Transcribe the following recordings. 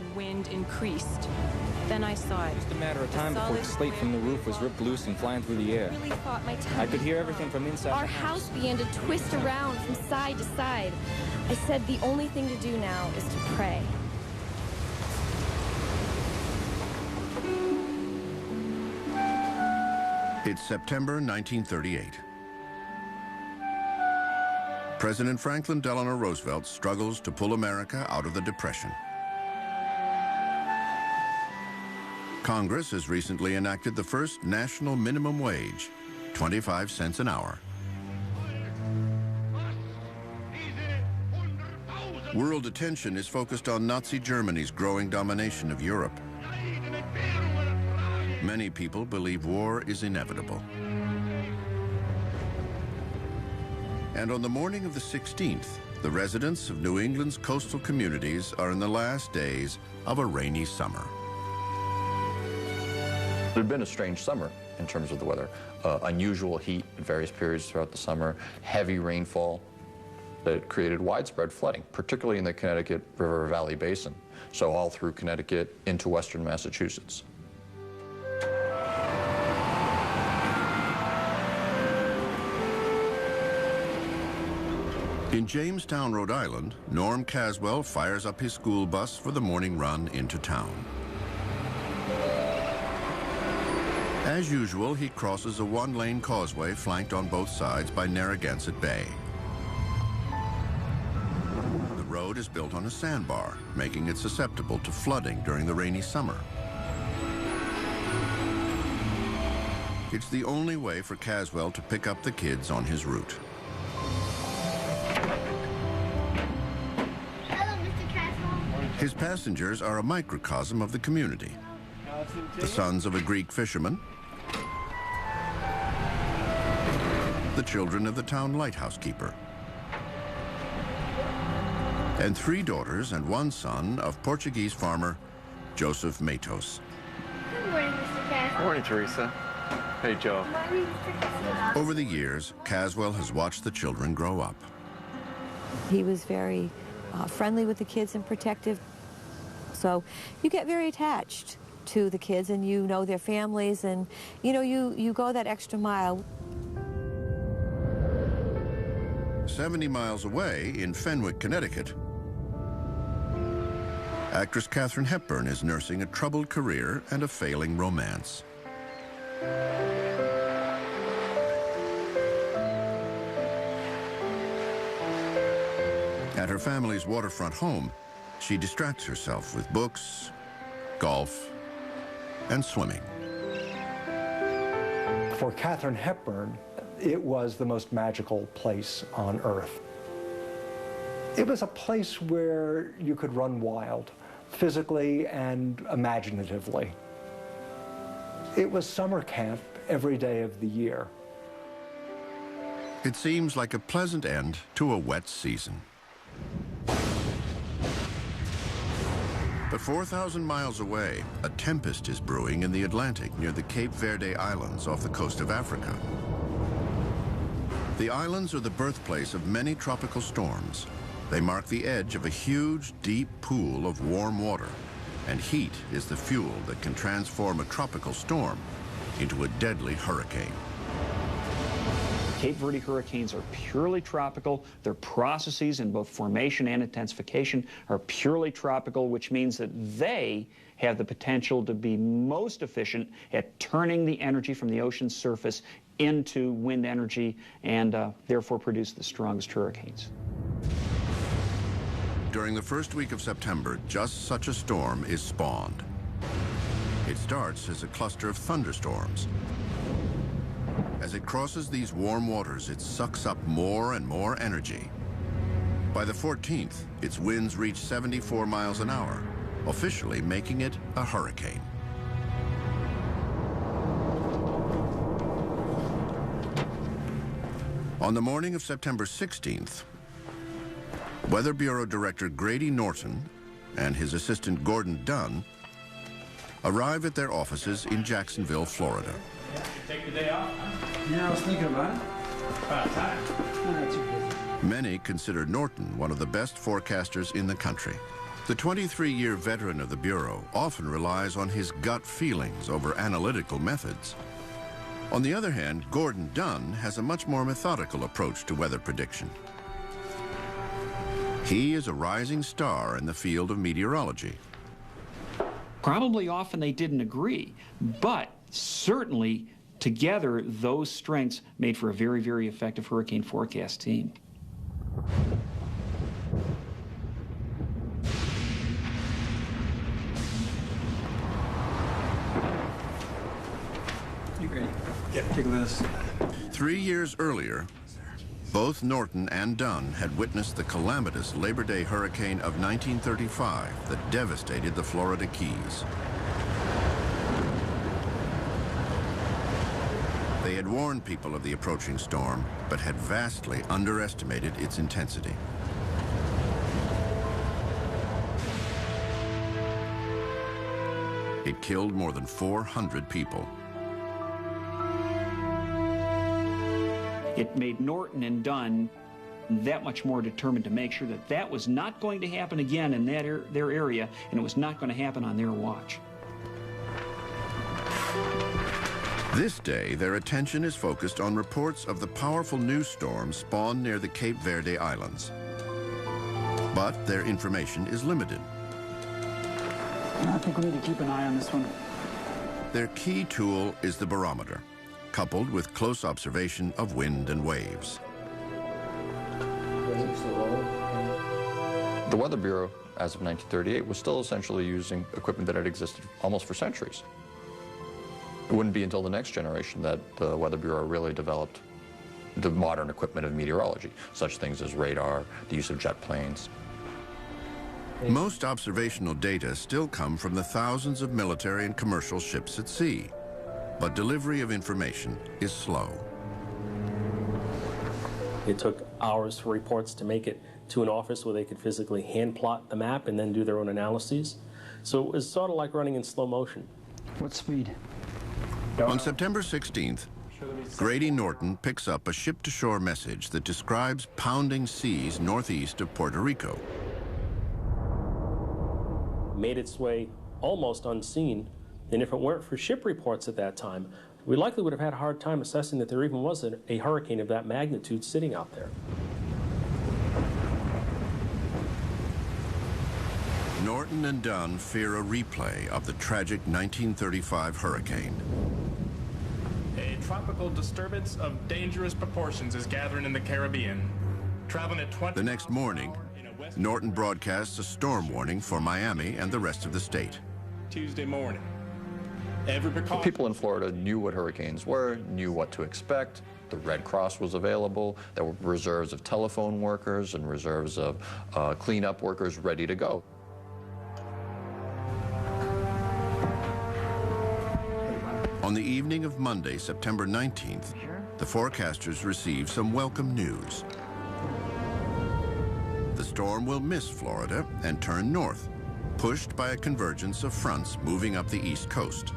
and wind increased. Then I saw it. Just a matter of time before the slate from the roof was ripped loose and flying through the air. I really thought my time I could hear everything from inside Our the house began to twist around from side to side. I said the only thing to do now is to pray. It's September 1938. President Franklin Delano Roosevelt struggles to pull America out of the Depression. Congress has recently enacted the first national minimum wage, 25 cents an hour. World attention is focused on Nazi Germany's growing domination of Europe. Many people believe war is inevitable. And on the morning of the 16th, the residents of New England's coastal communities are in the last days of a rainy summer. It had been a strange summer in terms of the weather. Unusual heat at various periods throughout the summer, heavy rainfall that created widespread flooding, particularly in the Connecticut River Valley Basin, so all through Connecticut into western Massachusetts. In Jamestown, Rhode Island, Norm Caswell fires up his school bus for the morning run into town. As usual, he crosses a one-lane causeway flanked on both sides by Narragansett Bay. The road is built on a sandbar, making it susceptible to flooding during the rainy summer. It's the only way for Caswell to pick up the kids on his route. His passengers are a microcosm of the community. The sons of a Greek fisherman, the children of the town lighthouse keeper, and 3 daughters and 1 son of Portuguese farmer Joseph Matos. Good morning, Mr. Caswell. Good morning, Teresa. Hey, Joe. Over the years, Caswell has watched the children grow up. He was very friendly with the kids and protective. So you get very attached to the kids and you know their families and you go that extra mile. 70 miles away in Fenwick, Connecticut, actress Katharine Hepburn is nursing a troubled career and a failing romance. At her family's waterfront home, she distracts herself with books, golf, and swimming. For Katharine Hepburn, it was the most magical place on earth. It was a place where you could run wild, physically and imaginatively. It was summer camp every day of the year. It seems like a pleasant end to a wet season. But 4,000 miles away, a tempest is brewing in the Atlantic near the Cape Verde Islands off the coast of Africa. The islands are the birthplace of many tropical storms. They mark the edge of a huge, deep pool of warm water, and heat is the fuel that can transform a tropical storm into a deadly hurricane. Cape Verde hurricanes are purely tropical. Their processes in both formation and intensification are purely tropical, which means that they have the potential to be most efficient at turning the energy from the ocean's surface into wind energy and therefore produce the strongest hurricanes. During the first week of September, just such a storm is spawned. It starts as a cluster of thunderstorms. As it crosses these warm waters, it sucks up more and more energy. By the 14th, its winds reach 74 miles an hour, officially making it a hurricane. On the morning of September 16th, Weather Bureau Director Grady Norton and his assistant Gordon Dunn arrive at their offices in Jacksonville, Florida. Take the day off? Yeah, I was thinking about it. About time. No, that's okay. Many consider Norton one of the best forecasters in the country. The 23-year veteran of the Bureau often relies on his gut feelings over analytical methods. On the other hand, Gordon Dunn has a much more methodical approach to weather prediction. He is a rising star in the field of meteorology. Probably often they didn't agree, but certainly together those strengths made for a very, very effective hurricane forecast team. You ready? Yeah, take this. 3 years earlier, both Norton and Dunn had witnessed the calamitous Labor Day hurricane of 1935 that devastated the Florida Keys. They had warned people of the approaching storm, but had vastly underestimated its intensity. It killed more than 400 people. It made Norton and Dunn that much more determined to make sure that that was not going to happen again in their area, and it was not going to happen on their watch. This day, their attention is focused on reports of the powerful new storm spawned near the Cape Verde Islands. But their information is limited. I think we need to keep an eye on this one. Their key tool is the barometer, coupled with close observation of wind and waves. The Weather Bureau, as of 1938, was still essentially using equipment that had existed almost for centuries. It wouldn't be until the next generation that the Weather Bureau really developed the modern equipment of meteorology, such things as radar, the use of jet planes. Most observational data still come from the thousands of military and commercial ships at sea, but delivery of information is slow. It took hours for reports to make it to an office where they could physically hand plot the map and then do their own analyses. So it was sort of like running in slow motion. What speed? On September 16th, Grady Norton picks up a ship-to-shore message that describes pounding seas northeast of Puerto Rico. Made its way almost unseen, and if it weren't for ship reports at that time, we likely would have had a hard time assessing that there even was a hurricane of that magnitude sitting out there. Norton and Dunn fear a replay of the tragic 1935 hurricane. A tropical disturbance of dangerous proportions is gathering in the Caribbean. Traveling at 20 The next morning, Norton broadcasts a storm warning for Miami and the rest of the state. Tuesday morning. People in Florida knew what hurricanes were, knew what to expect. The Red Cross was available. There were reserves of telephone workers and reserves of cleanup workers ready to go. On the evening of Monday, September 19th, the forecasters receive some welcome news. The storm will miss Florida and turn north, pushed by a convergence of fronts moving up the east coast.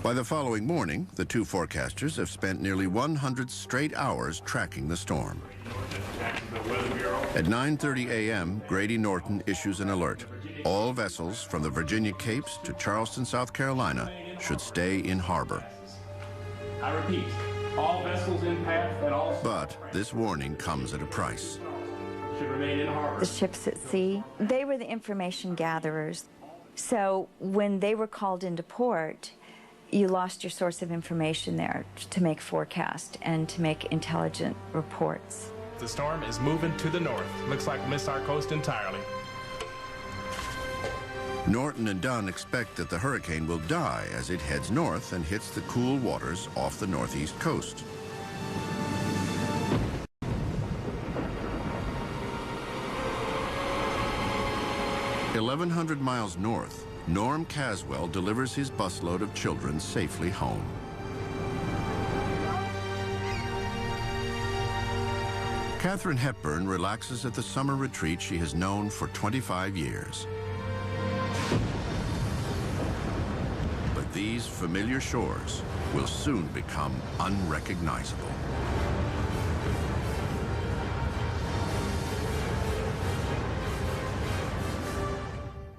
By the following morning, the two forecasters have spent nearly 100 straight hours tracking the storm. At 9:30 a.m., Grady Norton issues an alert. All vessels from the Virginia Capes to Charleston, South Carolina should stay in harbor. I repeat, all vessels in path at all... But this warning comes at a price. Should remain in harbor. The ships at sea, they were the information gatherers. So when they were called into port, you lost your source of information there to make forecast and to make intelligent reports. The storm is moving to the north. Looks like missed our coast entirely. Norton and Dunn expect that the hurricane will die as it heads north and hits the cool waters off the northeast coast. "1,100 miles north, Norm Caswell delivers his busload of children safely home. Katharine Hepburn relaxes at the summer retreat she has known for 25 years. But these familiar shores will soon become unrecognizable.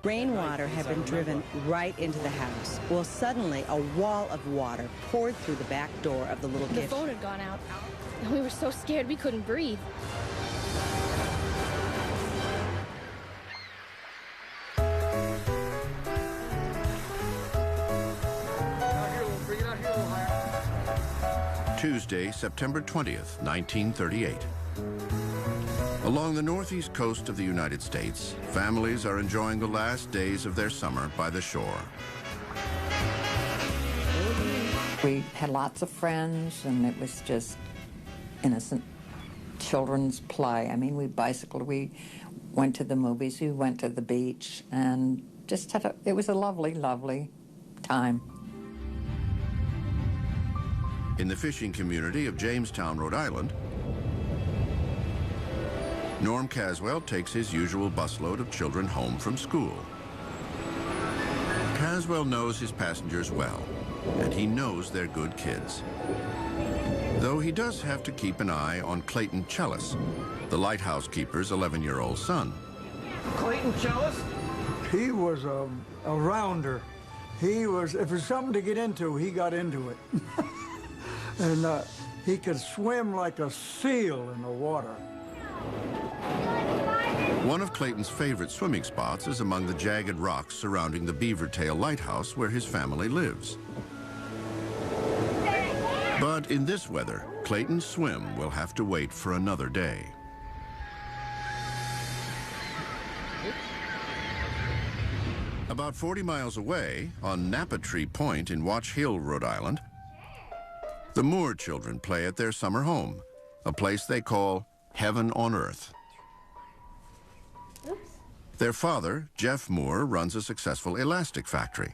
Rainwater had been driven right into the house. Well, suddenly a wall of water poured through the back door of the little The kitchen. phone had gone out, and we were so scared we couldn't breathe. Tuesday, September 20th, 1938. Along the northeast coast of the United States, families are enjoying the last days of their summer by the shore. We had lots of friends, and it was just innocent children's play. I mean, we bicycled, we went to the movies, we went to the beach, and just it was a lovely, lovely time. In the fishing community of Jamestown, Rhode Island, Norm Caswell takes his usual busload of children home from school. Caswell knows his passengers well, and he knows they're good kids. Though he does have to keep an eye on Clayton Chellis, the lighthouse keeper's 11-year-old son. Clayton Chellis? He was a rounder. He was, if there's something to get into, he got into it. And he could swim like a seal in the water. One of Clayton's favorite swimming spots is among the jagged rocks surrounding the Beavertail Lighthouse where his family lives. But in this weather, Clayton's swim will have to wait for another day. About 40 miles away, on Napa Tree Point in Watch Hill, Rhode Island, the Moore children play at their summer home, a place they call heaven on earth. Their father, Jeff Moore, runs a successful elastic factory.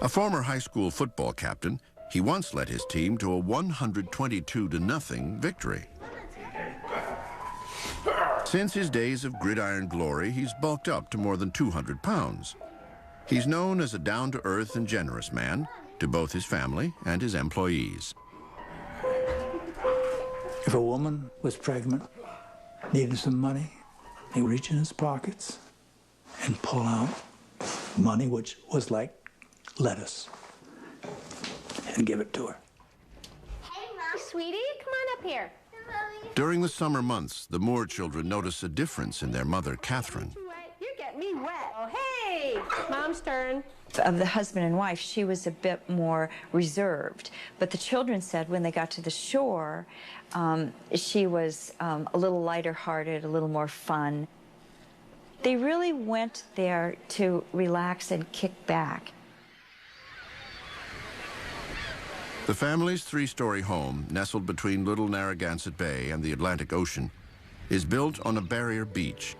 A former high school football captain, he once led his team to a 122-0 victory. Since his days of gridiron glory, he's bulked up to more than 200 pounds. He's known as a down-to-earth and generous man to both his family and his employees. If a woman was pregnant, needed some money, he'd reach in his pockets and pull out money, which was like lettuce, and give it to her. Hey, Mom. Sweetie, come on up here. During the summer months, the Moore children notice a difference in their mother, Katharine. You get me wet. Oh, hey, Mom's turn. Of the husband and wife, she was a bit more reserved. But the children said when they got to the shore, she was a little lighter-hearted, a little more fun. They really went there to relax and kick back. The family's three-story home, nestled between Little Narragansett Bay and the Atlantic Ocean, is built on a barrier beach.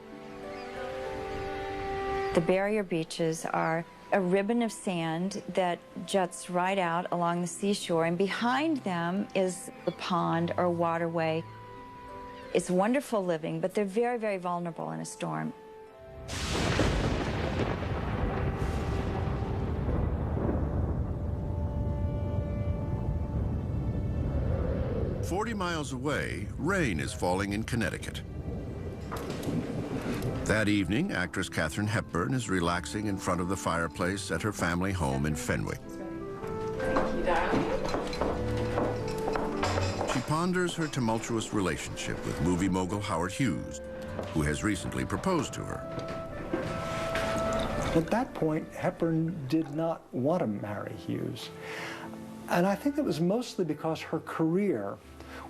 The barrier beaches are a ribbon of sand that juts right out along the seashore, and behind them is the pond or waterway. It's wonderful living, but they're very, very vulnerable in a storm. "40 miles away, rain is falling in Connecticut. That evening, actress Katharine Hepburn is relaxing in front of the fireplace at her family home in Fenwick. Thank you, darling. She ponders her tumultuous relationship with movie mogul Howard Hughes, who has recently proposed to her. At that point, Hepburn did not want to marry Hughes. And I think it was mostly because her career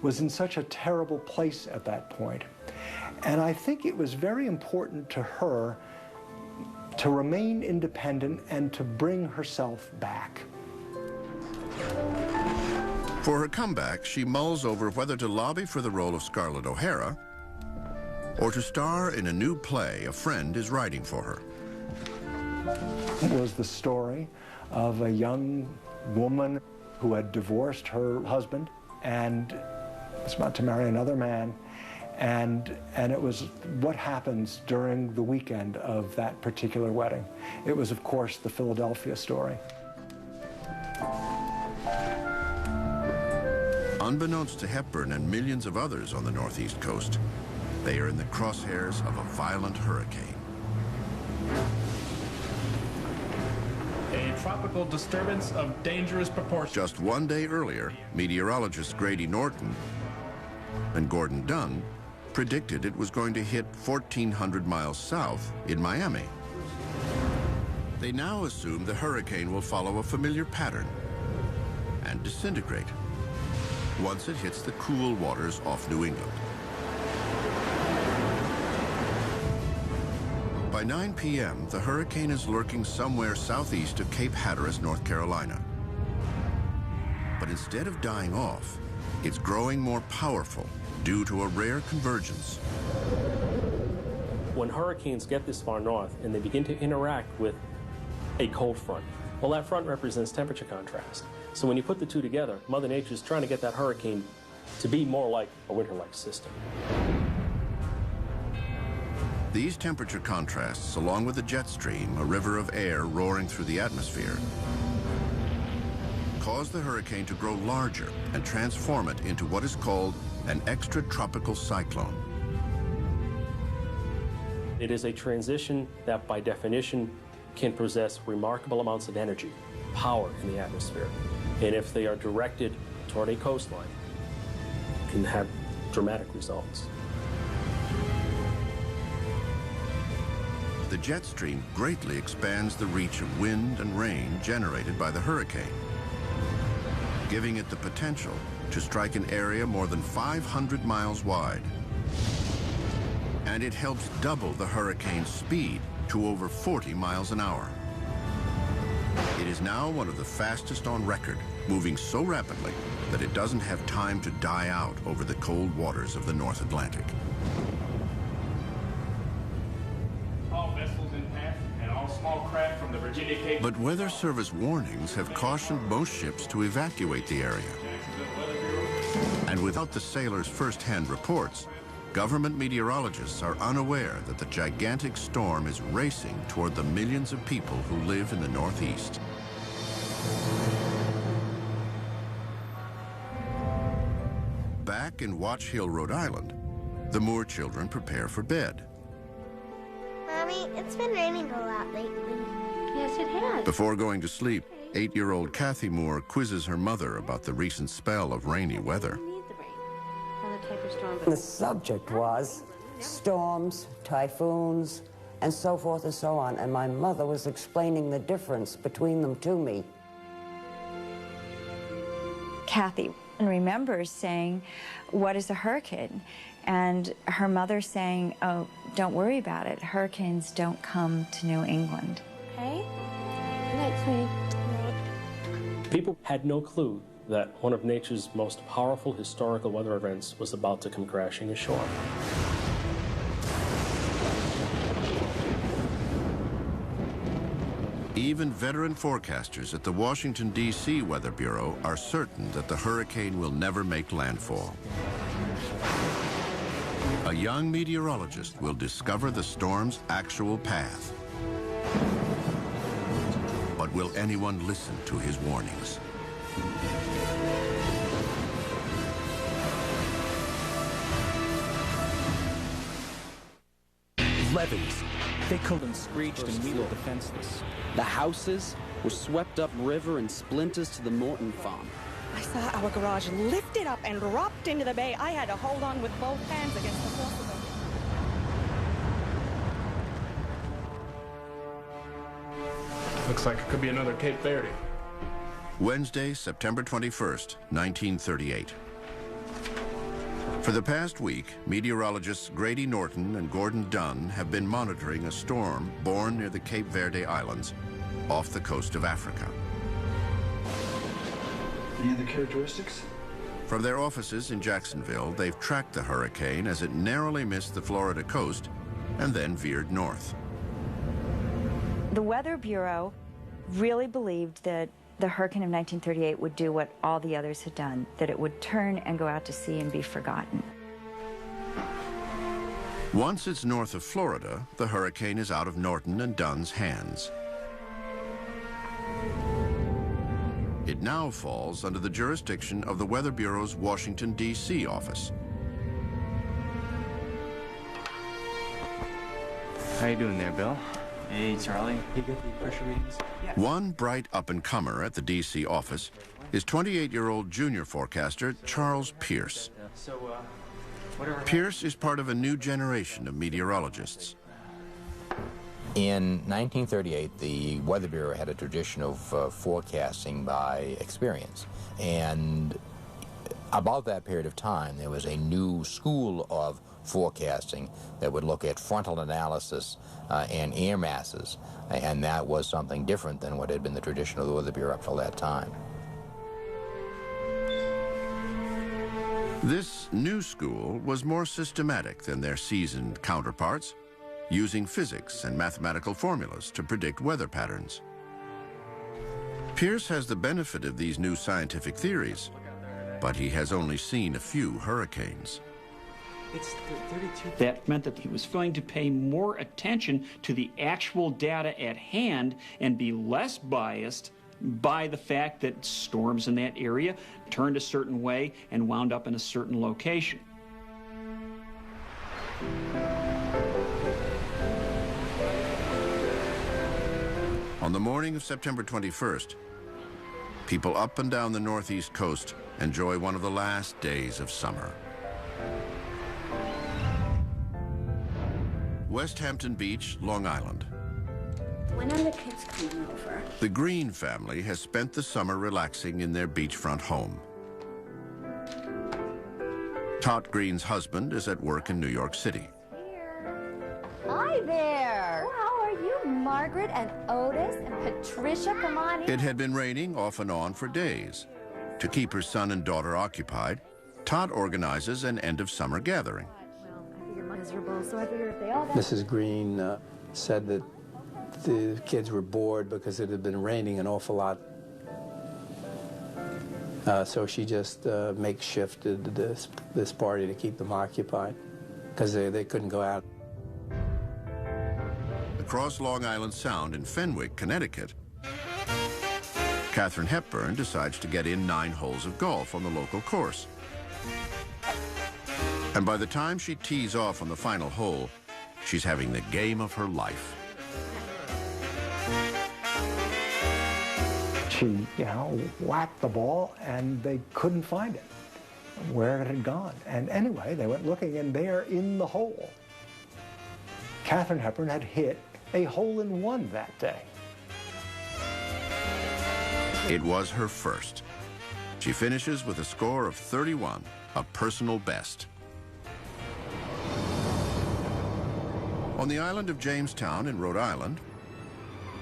was in such a terrible place at that point. And I think it was very important to her to remain independent and to bring herself back. For her comeback, she mulls over whether to lobby for the role of Scarlett O'Hara or to star in a new play a friend is writing for her. It was the story of a young woman who had divorced her husband and was about to marry another man. And it was what happens during the weekend of that particular wedding. It was, of course, the Philadelphia story. Unbeknownst to Hepburn and millions of others on the Northeast coast, they are in the crosshairs of a violent hurricane. tropical disturbance of dangerous proportions. Just one day earlier, meteorologists Grady Norton and Gordon Dunn predicted it was going to hit 1,400 miles south in Miami. They now assume the hurricane will follow a familiar pattern and disintegrate once it hits the cool waters off New England. By 9 p.m., the hurricane is lurking somewhere southeast of Cape Hatteras, North Carolina. But instead of dying off, it's growing more powerful due to a rare convergence. When hurricanes get this far north and they begin to interact with a cold front, well, that front represents temperature contrast. So when you put the two together, Mother Nature is trying to get that hurricane to be more like a winter-like system. These temperature contrasts, along with the jet stream, a river of air roaring through the atmosphere, cause the hurricane to grow larger and transform it into what is called an extratropical cyclone. It is a transition that, by definition, can possess remarkable amounts of energy, power in the atmosphere. And if they are directed toward a coastline, can have dramatic results. The jet stream greatly expands the reach of wind and rain generated by the hurricane, giving it the potential to strike an area more than 500 miles wide. And it helps double the hurricane's speed to over 40 miles an hour. It is now one of the fastest on record, moving so rapidly that it doesn't have time to die out over the cold waters of the North Atlantic. All vessels in path and all small craft from the Virginia Cape. But Weather Service warnings have cautioned most ships to evacuate the area. And without the sailors' first-hand reports, government meteorologists are unaware that the gigantic storm is racing toward the millions of people who live in the Northeast. Back in Watch Hill, Rhode Island, the Moore children prepare for bed. Mommy, it's been raining a lot lately. Yes, it has. Before going to sleep, 8-year-old Kathy Moore quizzes her mother about the recent spell of rainy weather. The subject was storms, typhoons, and so forth and so on, and my mother was explaining the difference between them to me. Kathy remembers saying, "What is a hurricane?" And her mother saying, "Oh, don't worry about it. Hurricanes don't come to New England." Okay? Good night, sweetie. People had no clue that one of nature's most powerful historical weather events was about to come crashing ashore. Even veteran forecasters at the Washington, D.C. Weather Bureau are certain that the hurricane will never make landfall. A young meteorologist will discover the storm's actual path. But will anyone listen to his warnings? Levees pickled and screeched and we were defenseless. The houses were swept up river in splinters to the Morton farm. I saw our garage lifted up and dropped into the bay. I had to hold on with both hands against the force of it. Looks like it could be another Cape Verde. Wednesday, September 21st, 1938. For the past week, meteorologists Grady Norton and Gordon Dunn have been monitoring a storm born near the Cape Verde Islands, off the coast of Africa. Any other characteristics? From their offices in Jacksonville, they've tracked the hurricane as it narrowly missed the Florida coast and then veered north. The Weather Bureau really believed that the hurricane of 1938 would do what all the others had done, that it would turn and go out to sea and be forgotten. Once it's north of Florida, the hurricane is out of Norton and Dunn's hands. It now falls under the jurisdiction of the Weather Bureau's Washington, D.C. office. How you doing there, Bill? Hey, Charlie. You get the pressure readings? One bright up-and-comer at the D.C. office is 28-year-old junior forecaster Charles Pierce. Pierce is part of a new generation of meteorologists. In 1938, the Weather Bureau had a tradition of forecasting by experience. And about that period of time, there was a new school of forecasting that would look at frontal analysis and air masses. And that was something different than what had been the tradition of the Weather Bureau up till that time. This new school was more systematic than their seasoned counterparts, using physics and mathematical formulas to predict weather patterns. Pierce has the benefit of these new scientific theories, but he has only seen a few hurricanes. That meant that he was going to pay more attention to the actual data at hand and be less biased by the fact that storms in that area turned a certain way and wound up in a certain location. On the morning of September 21st, people up and down the northeast coast enjoy one of the last days of summer. West Hampton Beach, Long Island. When are the kids coming over? The Green family has spent the summer relaxing in their beachfront home. Tod Green's husband is at work in New York City. Hi there. Oh, how are you, Margaret and Otis and Patricia? Come on in. It had been raining off and on for days. To keep her son and daughter occupied, Tod organizes an end-of-summer gathering. Mrs. Green said that the kids were bored because it had been raining an awful lot. So she just makeshifted this party to keep them occupied because they couldn't go out. Across Long Island Sound in Fenwick, Connecticut, Katherine Hepburn decides to get in 9 holes of golf on the local course. And by the time she tees off on the final hole, she's having the game of her life. She, whacked the ball, and they couldn't find it, where it had gone. And anyway, they went looking, and there in the hole, Katharine Hepburn had hit a hole-in-one that day. It was her first. She finishes with a score of 31, a personal best. On the island of Jamestown in Rhode Island,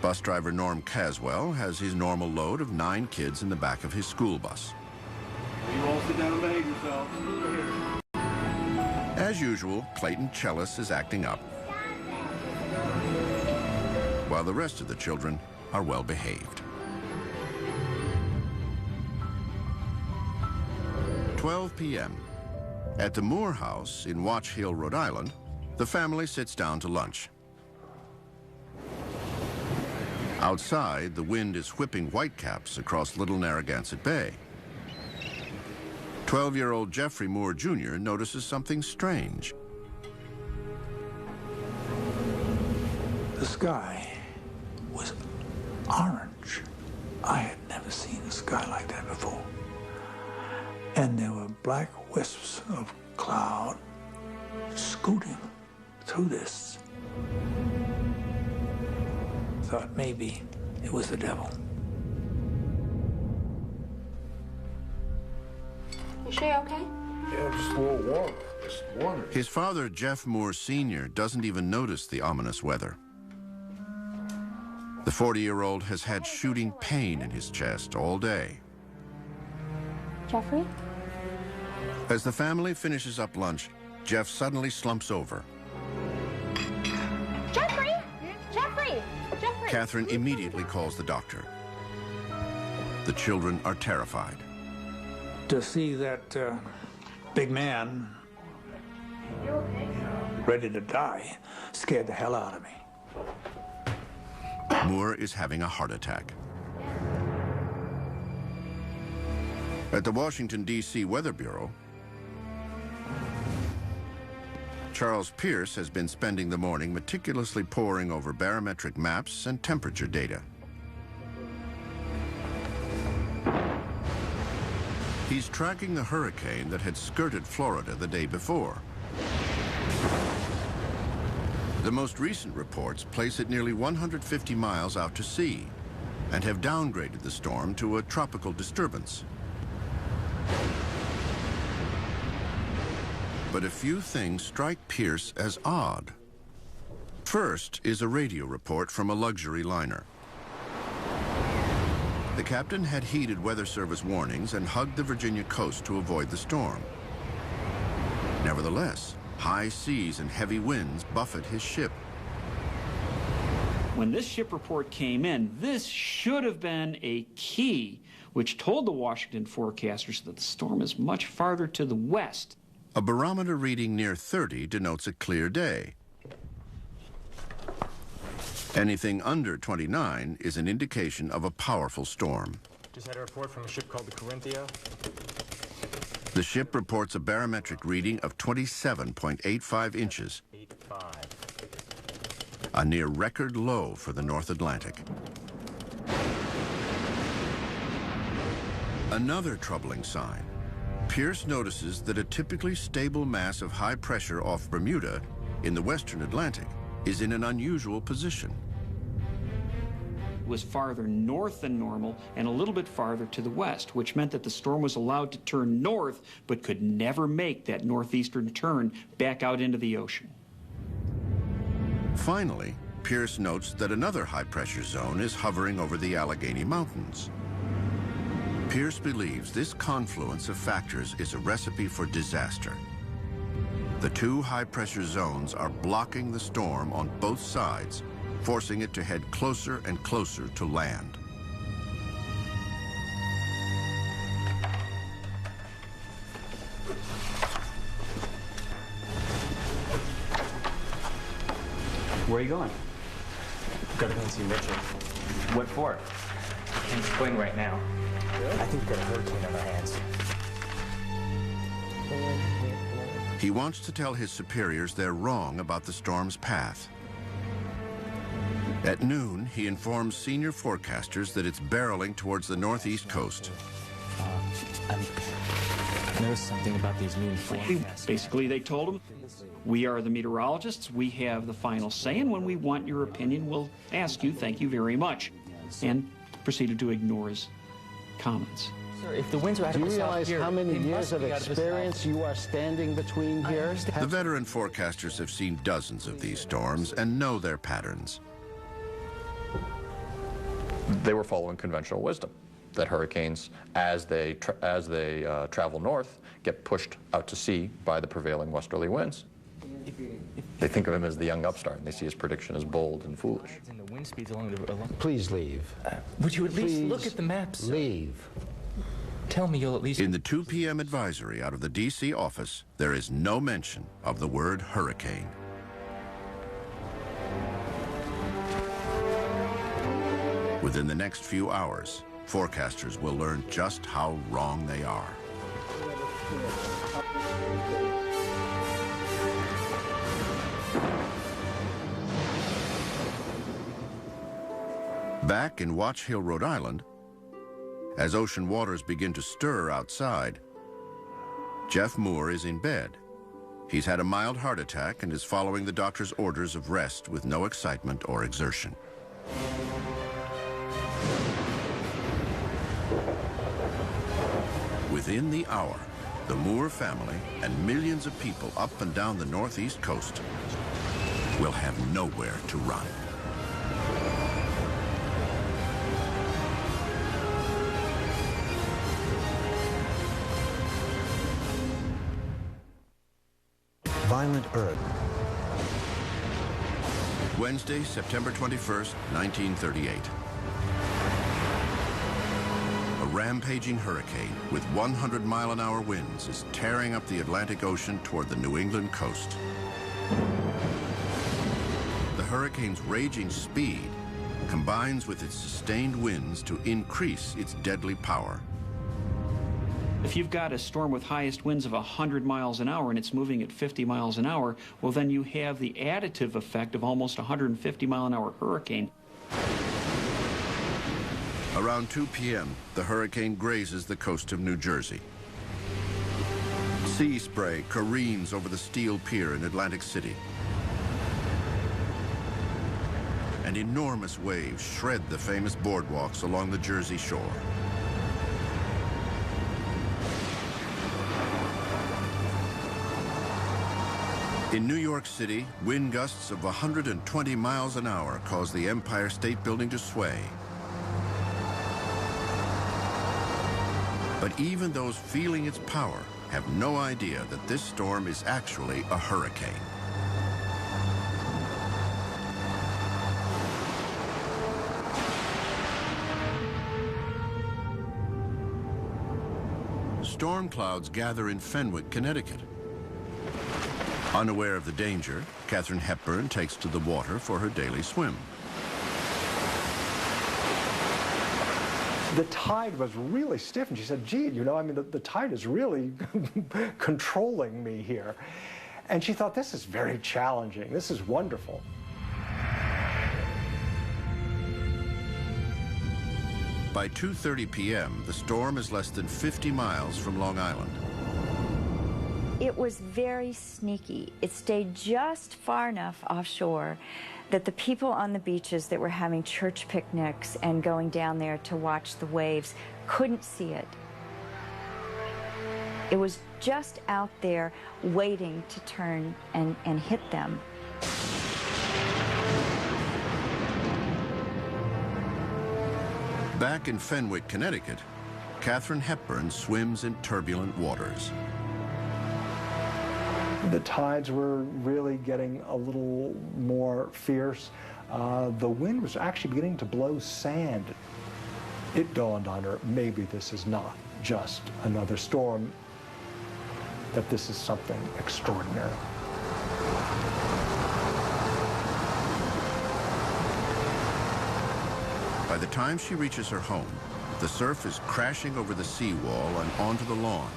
bus driver Norm Caswell has his normal load of 9 kids in the back of his school bus. You all sit down and behave yourselves. As usual, Clayton Chellis is acting up, while the rest of the children are well behaved. 12 p.m. At the Moore House in Watch Hill, Rhode Island, the family sits down to lunch. Outside, the wind is whipping whitecaps across Little Narragansett Bay. 12-year-old Jeffrey Moore Jr. notices something strange. The sky was orange. I had never seen a sky like that before. And there were black wisps of cloud scooting through this. Thought maybe it was the devil. You sure you're okay? Yeah, just a little warm. Just wondering. His father, Jeff Moore Sr., doesn't even notice the ominous weather. The 40-year-old has had shooting pain in his chest all day. Jeffrey? As the family finishes up lunch, Jeff suddenly slumps over. Jeffrey! Jeffrey! Jeffrey! Katherine immediately calls the doctor. The children are terrified. To see that big man ready to die scared the hell out of me. Moore is having a heart attack. At the Washington, D.C. Weather Bureau, Charles Pierce has been spending the morning meticulously poring over barometric maps and temperature data. He's tracking the hurricane that had skirted Florida the day before. The most recent reports place it nearly 150 miles out to sea and have downgraded the storm to a tropical disturbance. But a few things strike Pierce as odd. First is a radio report from a luxury liner. The captain had heeded Weather Service warnings and hugged the Virginia coast to avoid the storm. Nevertheless, high seas and heavy winds buffet his ship. When this ship report came in, this should have been a key which told the Washington forecasters that the storm is much farther to the west. A barometer reading near 30 denotes a clear day. Anything under 29 is an indication of a powerful storm. Just had a report from a ship called the Corinthia. The ship reports a barometric reading of 27.85 inches, a near record low for the North Atlantic. Another troubling sign. Pierce notices that a typically stable mass of high pressure off Bermuda in the western Atlantic is in an unusual position. It was farther north than normal and a little bit farther to the west, which meant that the storm was allowed to turn north but could never make that northeastern turn back out into the ocean. Finally, Pierce notes that another high-pressure zone is hovering over the Allegheny Mountains. Pierce believes this confluence of factors is a recipe for disaster. The two high-pressure zones are blocking the storm on both sides, forcing it to head closer and closer to land. Where are you going? Gotta go and see Mitchell. What for? Can't explain right now. I think we've got a hurricane on our hands. He wants to tell his superiors they're wrong about the storm's path. At noon, he informs senior forecasters that it's barreling towards the northeast coast. I noticed something about these new forecasts. Basically, they told him, we are the meteorologists, we have the final say, and when we want your opinion, we'll ask you, thank you very much. And proceeded to ignore his comments. Sir, if the winds are out Do of you the south realize here, how many they years must of be out the experience south. you are standing between here? The veteran forecasters have seen dozens of these storms and know their patterns. They were following conventional wisdom, that hurricanes, as they travel north, get pushed out to sea by the prevailing westerly winds. They think of him as the young upstart, and they see his prediction as bold and foolish. And the wind speeds along the... Please leave. Would you at least look at the maps? Leave. Tell me you'll at least... In the 2 p.m. advisory out of the D.C. office, there is no mention of the word hurricane. Within the next few hours, forecasters will learn just how wrong they are. Back in Watch Hill, Rhode Island, as ocean waters begin to stir outside, Jeff Moore is in bed. He's had a mild heart attack and is following the doctor's orders of rest with no excitement or exertion. Within the hour, the Moore family and millions of people up and down the northeast coast will have nowhere to run. Violent Earth. Wednesday, September 21st, 1938. A rampaging hurricane with 100-mile-an-hour winds is tearing up the Atlantic Ocean toward the New England coast. The hurricane's raging speed combines with its sustained winds to increase its deadly power. If you've got a storm with highest winds of 100 miles an hour and it's moving at 50 miles an hour, well, then you have the additive effect of almost 150 mile an hour hurricane. Around 2 p.m., the hurricane grazes the coast of New Jersey. Sea spray careens over the steel pier in Atlantic City. And enormous waves shred the famous boardwalks along the Jersey shore. In New York City, wind gusts of 120 miles an hour cause the Empire State Building to sway. But even those feeling its power have no idea that this storm is actually a hurricane. Storm clouds gather in Fenwick, Connecticut. Unaware of the danger, Katharine Hepburn takes to the water for her daily swim. The tide was really stiff, and she said, gee, you know, I mean, the tide is really controlling me here. And she thought, this is very challenging. This is wonderful. By 2:30 p.m., the storm is less than 50 miles from Long Island. It was very sneaky. It stayed just far enough offshore that the people on the beaches that were having church picnics and going down there to watch the waves couldn't see it. It was just out there waiting to turn and hit them. Back in Fenwick, Connecticut, Katharine Hepburn swims in turbulent waters. The tides were really getting a little more fierce. The wind was actually beginning to blow sand. It dawned on her, maybe this is not just another storm, that this is something extraordinary. By the time she reaches her home, the surf is crashing over the seawall and onto the lawn.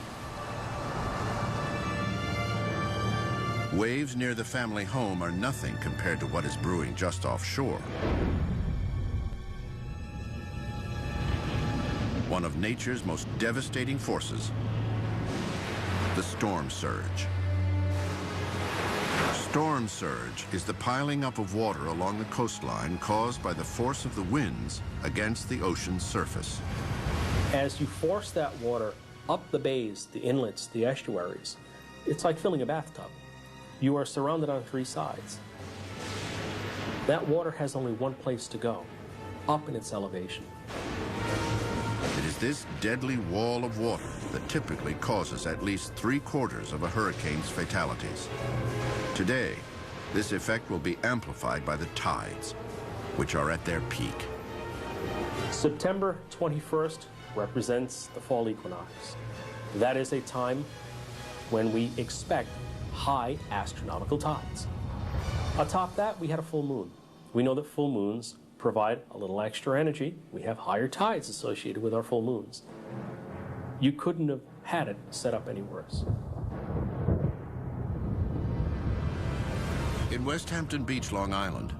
Waves near the family home are nothing compared to what is brewing just offshore. One of nature's most devastating forces, the storm surge. Storm surge is the piling up of water along the coastline caused by the force of the winds against the ocean's surface. As you force that water up the bays, the inlets, the estuaries, it's like filling a bathtub. You are surrounded on three sides. That water has only one place to go, up in its elevation. It is this deadly wall of water that typically causes at least 3/4 of a hurricane's fatalities. Today, this effect will be amplified by the tides, which are at their peak. September 21st represents the fall equinox. That is a time when we expect high astronomical tides. Atop that, we had a full moon. We know that full moons provide a little extra energy. We have higher tides associated with our full moons. You couldn't have had it set up any worse. In West Hampton Beach, Long Island,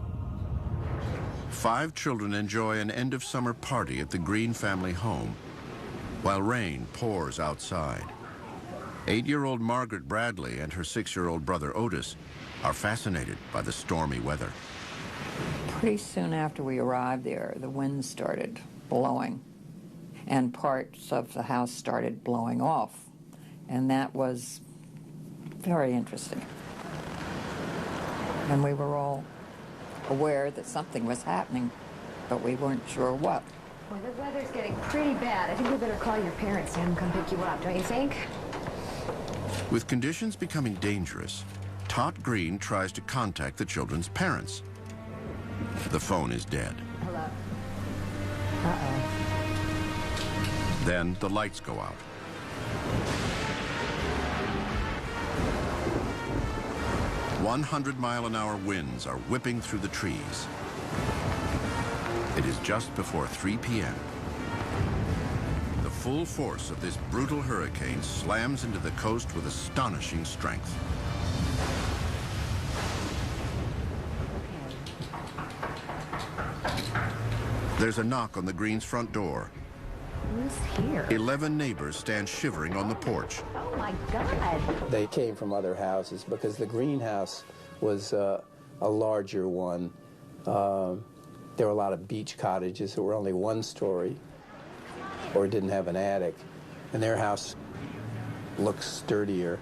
5 children enjoy an end-of-summer party at the Green family home while rain pours outside. 8-year-old Margaret Bradley and her 6-year-old brother Otis are fascinated by the stormy weather. Pretty soon after we arrived there, the wind started blowing, and parts of the house started blowing off, and that was very interesting. And we were all aware that something was happening, but we weren't sure what. Well, the weather's getting pretty bad. I think we better call your parents and have them come pick you up, don't you think? With conditions becoming dangerous, Tod Green tries to contact the children's parents. The phone is dead. Hello. Uh-oh. Then the lights go out. "100-mile-an-hour winds are whipping through the trees. It is just before 3 p.m. The full force of this brutal hurricane slams into the coast with astonishing strength. There's a knock on the Greens' front door. Who's here? 11 neighbors stand shivering on the porch. Oh my God. They came from other houses because the greenhouse was a larger one. There were a lot of beach cottages that were only one story or didn't have an attic, and their house looks sturdier.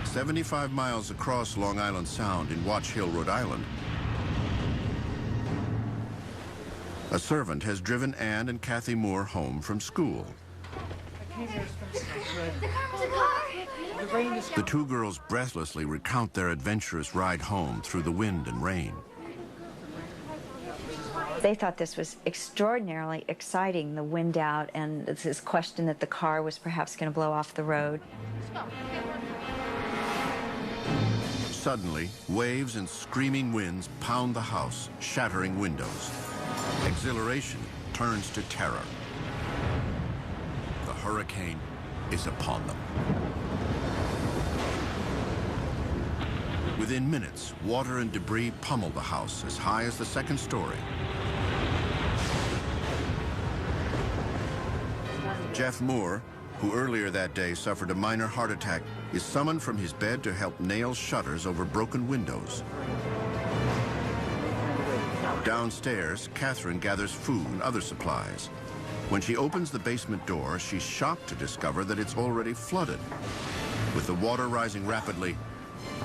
"75 miles across Long Island Sound in Watch Hill, Rhode Island, a servant has driven Ann and Kathy Moore home from school. The two girls breathlessly recount their adventurous ride home through the wind and rain. They thought this was extraordinarily exciting, the wind out, and this question that the car was perhaps going to blow off the road. Suddenly, waves and screaming winds pound the house, shattering windows. Exhilaration turns to terror. The hurricane is upon them. Within minutes, water and debris pummel the house as high as the second story. Jeff Moore, who earlier that day suffered a minor heart attack, is summoned from his bed to help nail shutters over broken windows. Downstairs, Katharine gathers food and other supplies. When she opens the basement door, she's shocked to discover that it's already flooded. With the water rising rapidly,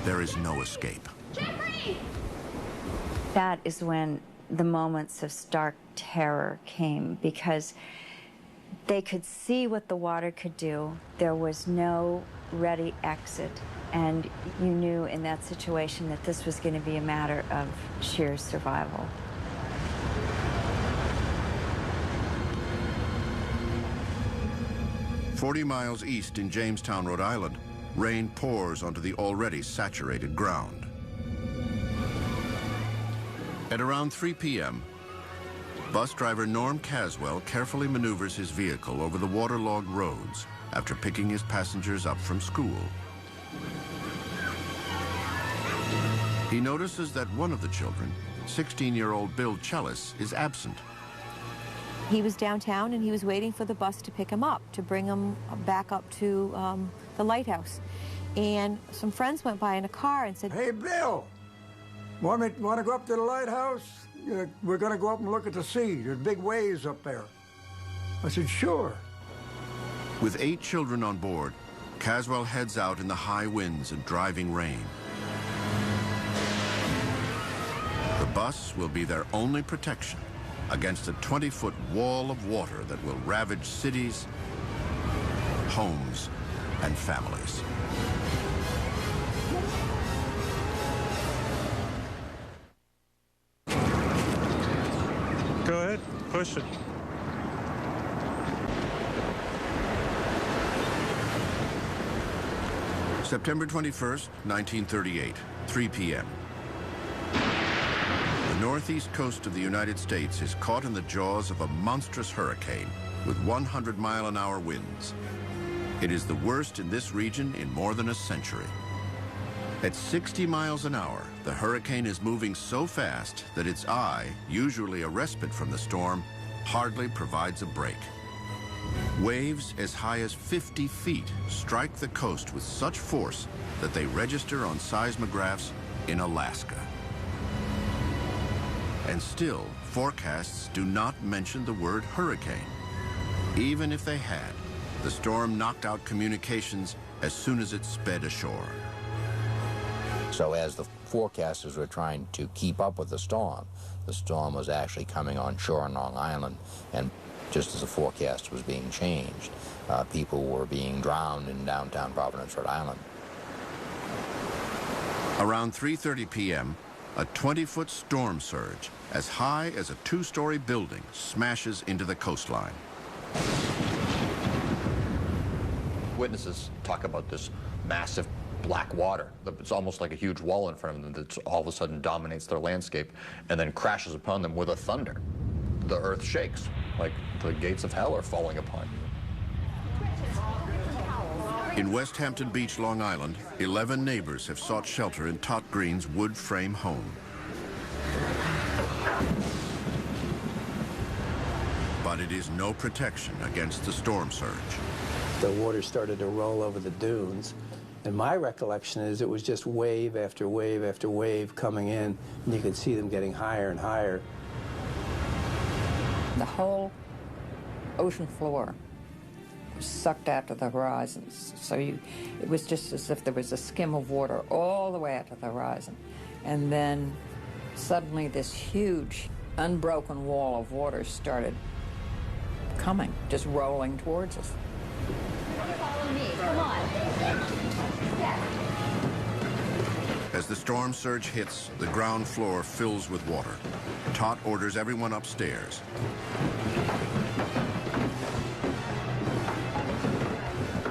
there is no escape. Jeffrey! That is when the moments of stark terror came, because they could see what the water could do. There was no ready exit, and you knew in that situation that this was going to be a matter of sheer survival. "40 miles east in Jamestown, Rhode Island, rain pours onto the already saturated ground. At around 3 p.m., bus driver Norm Caswell carefully maneuvers his vehicle over the waterlogged roads after picking his passengers up from school. He notices that one of the children, 16-year-old Bill Chellis, is absent. He was downtown and he was waiting for the bus to pick him up, to bring him back up to the lighthouse. And some friends went by in a car and said, "Hey, Bill, want to go up to the lighthouse? We're going to go up and look at the sea. There's big waves up there." I said, "Sure." With 8 children on board, Caswell heads out in the high winds and driving rain. The bus will be their only protection against a 20-foot wall of water that will ravage cities, homes, and families. Go ahead, push it. September 21st, 1938, 3 p.m. The northeast coast of the United States is caught in the jaws of a monstrous hurricane with 100-mile-an-hour winds. It is the worst in this region in more than a century. At 60 miles an hour, the hurricane is moving so fast that its eye, usually a respite from the storm, hardly provides a break. Waves as high as 50 feet strike the coast with such force that they register on seismographs in Alaska. And still, forecasts do not mention the word hurricane. Even if they had, the storm knocked out communications as soon as it sped ashore. So as the forecasters were trying to keep up with the storm was actually coming on shore on Long Island, and just as the forecast was being changed, people were being drowned in downtown Providence, Rhode Island. Around 3:30 p.m., a 20-foot storm surge, as high as a 2-story building, smashes into the coastline. Witnesses talk about this massive black water. It's almost like a huge wall in front of them that all of a sudden dominates their landscape and then crashes upon them with a thunder. The earth shakes, like the gates of hell are falling apart. In West Hampton Beach, Long Island, 11 neighbors have sought shelter in Tod Green's wood frame home. But it is no protection against the storm surge. The water started to roll over the dunes, and my recollection is it was just wave after wave after wave coming in, and you could see them getting higher and higher. The whole ocean floor was sucked out to the horizons, so it was just as if there was a skim of water all the way out to the horizon. And then suddenly this huge, unbroken wall of water started coming, just rolling towards us. Follow me, come on. As the storm surge hits, the ground floor fills with water. Tod orders everyone upstairs.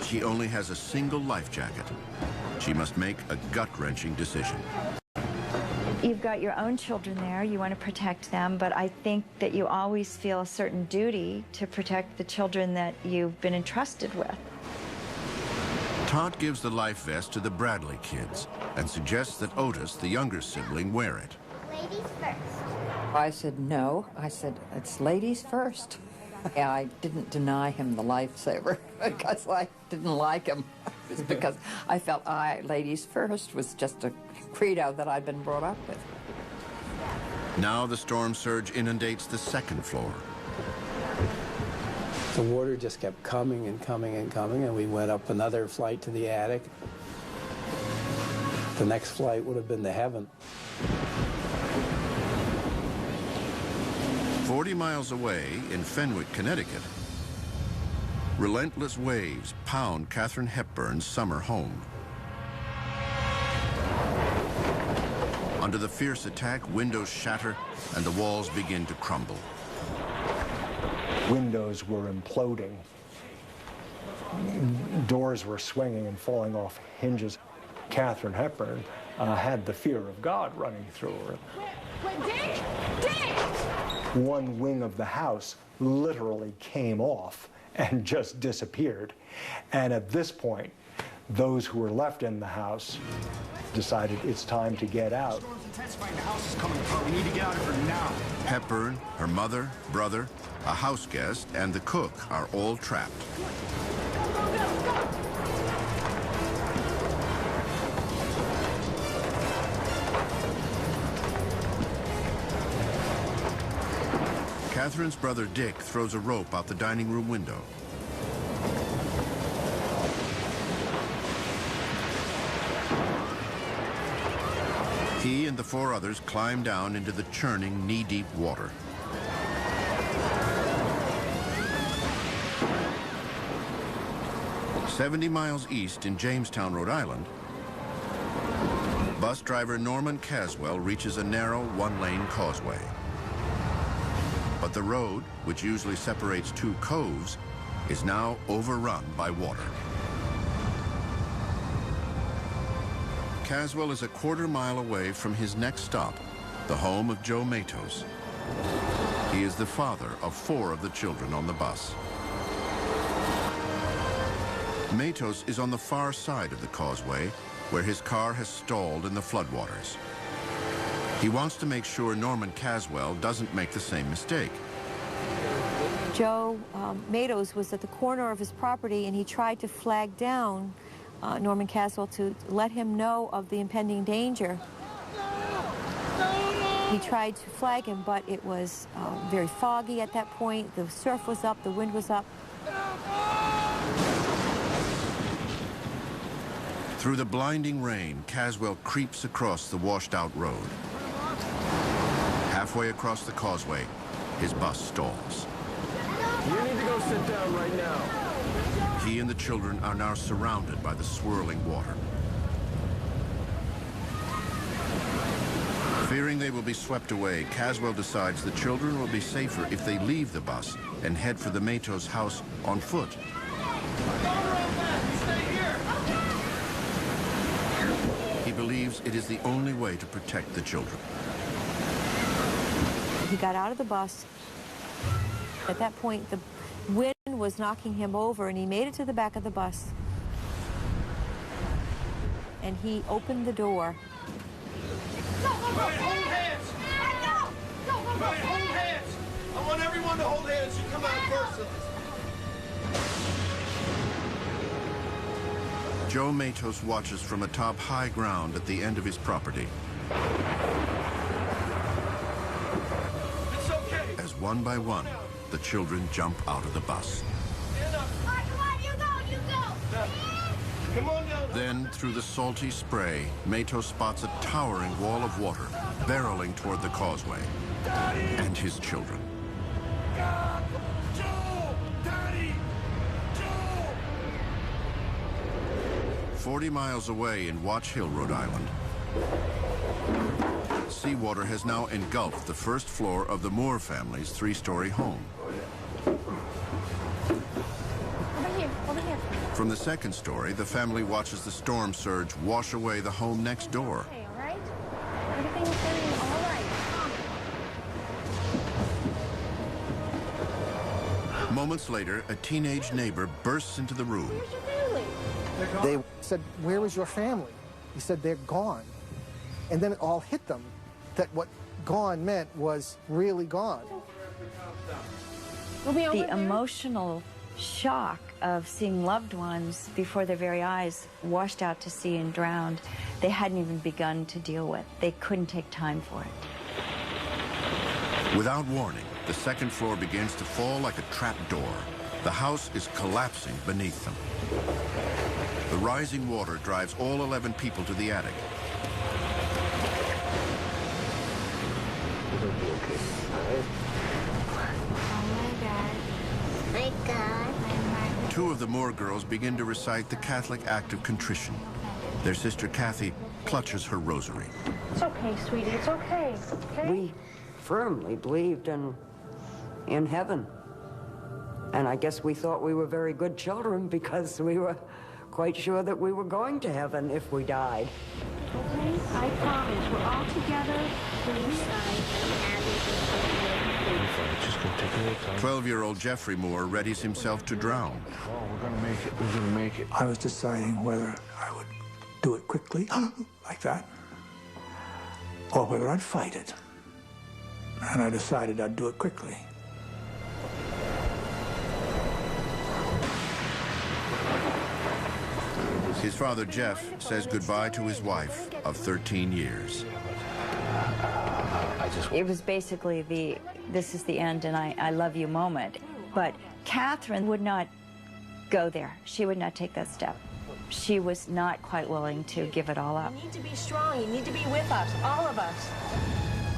She only has a single life jacket. She must make a gut-wrenching decision. You've got your own children there, you want to protect them, but I think that you always feel a certain duty to protect the children that you've been entrusted with. Tod gives the life vest to the Bradley kids and suggests that Otis, the younger sibling, wear it. Ladies first. I said no. I said, it's ladies first. Yeah, I didn't deny him the lifesaver because I didn't like him. It was because I felt ladies first was just a credo that I'd been brought up with. Now the storm surge inundates the second floor. The water just kept coming and coming and coming, and we went up another flight to the attic. The next flight would have been to heaven. 40 miles away in Fenwick, Connecticut, relentless waves pound Katharine Hepburn's summer home. Under the fierce attack, windows shatter and the walls begin to crumble. Windows were imploding. Doors were swinging and falling off hinges. Katharine Hepburn had the fear of God running through her. Dick! Dick! One wing of the house literally came off and just disappeared. And at this point, those who were left in the house decided it's time to get out. The house is coming apart. We need to get out of here now. Hepburn, her mother, brother, a house guest, and the cook are all trapped. Katharine's brother Dick throws a rope out the dining room window. He and the 4 others climb down into the churning, knee-deep water. "70 miles east in Jamestown, Rhode Island, bus driver Norman Caswell reaches a narrow, one-lane causeway. But the road, which usually separates 2 coves, is now overrun by water. Caswell is a quarter-mile away from his next stop, the home of Joe Matos. He is the father of 4 of the children on the bus. Matos is on the far side of the causeway, where his car has stalled in the floodwaters. He wants to make sure Norman Caswell doesn't make the same mistake. Joe Matos was at the corner of his property, and he tried to flag down Norman Caswell to let him know of the impending danger. He tried to flag him, but it was very foggy at that point. The surf was up, the wind was up. Through the blinding rain, Caswell creeps across the washed-out road. Halfway across the causeway, his bus stalls. You need to go sit down right now. He and the children are now surrounded by the swirling water. Fearing they will be swept away, Caswell decides the children will be safer if they leave the bus and head for the Matos house on foot. realizes it is the only way to protect the children. He got out of the bus. At that point, the wind was knocking him over, and he made it to the back of the bus. And he opened the door. Hold hands! Hold hands! I want everyone to hold hands. You come out first. Joe Matos watches from atop high ground at the end of his property. It's okay. As one by one, the children jump out of the bus. Stand up. Come on, you go. Come on down. Then, through the salty spray, Matos spots a towering wall of water barreling toward the causeway. And his children. Joe! Daddy! Joe! 40 miles away in Watch Hill, Rhode Island, seawater has now engulfed the first floor of the Moore family's three-story home. Over here. From the second story, the family watches the storm surge wash away the home next door. Okay, all right? Everything's going all right. Moments later, a teenage neighbor bursts into the room. Where's your family? They said, "Where is your family?" He said, "They're gone." And then it all hit them that what gone meant was really gone. The emotional shock of seeing loved ones before their very eyes washed out to sea and drowned, they hadn't even begun to deal with. They couldn't take time for it. Without warning, the second floor begins to fall like a trap door. The house is collapsing beneath them. The rising water drives all 11 people to the attic. Oh my God. Two of the Moore girls begin to recite the Catholic act of contrition. Their sister Kathy clutches her rosary. It's okay, sweetie. It's okay. Okay? We firmly believed in heaven. And I guess we thought we were very good children because we were quite sure that we were going to heaven if we died. Okay? I promise. We're all together. Please. 12-year-old Jeffrey Moore readies himself to drown. Oh, we're gonna make it. We're gonna make it. I was deciding whether I would do it quickly, like that, or whether I'd fight it. And I decided I'd do it quickly. His father, Jeff, says goodbye to his wife of 13 years. It was basically this is the end and I love you moment. But Katharine would not go there. She would not take that step. She was not quite willing to give it all up. You need to be strong. You need to be with us, all of us.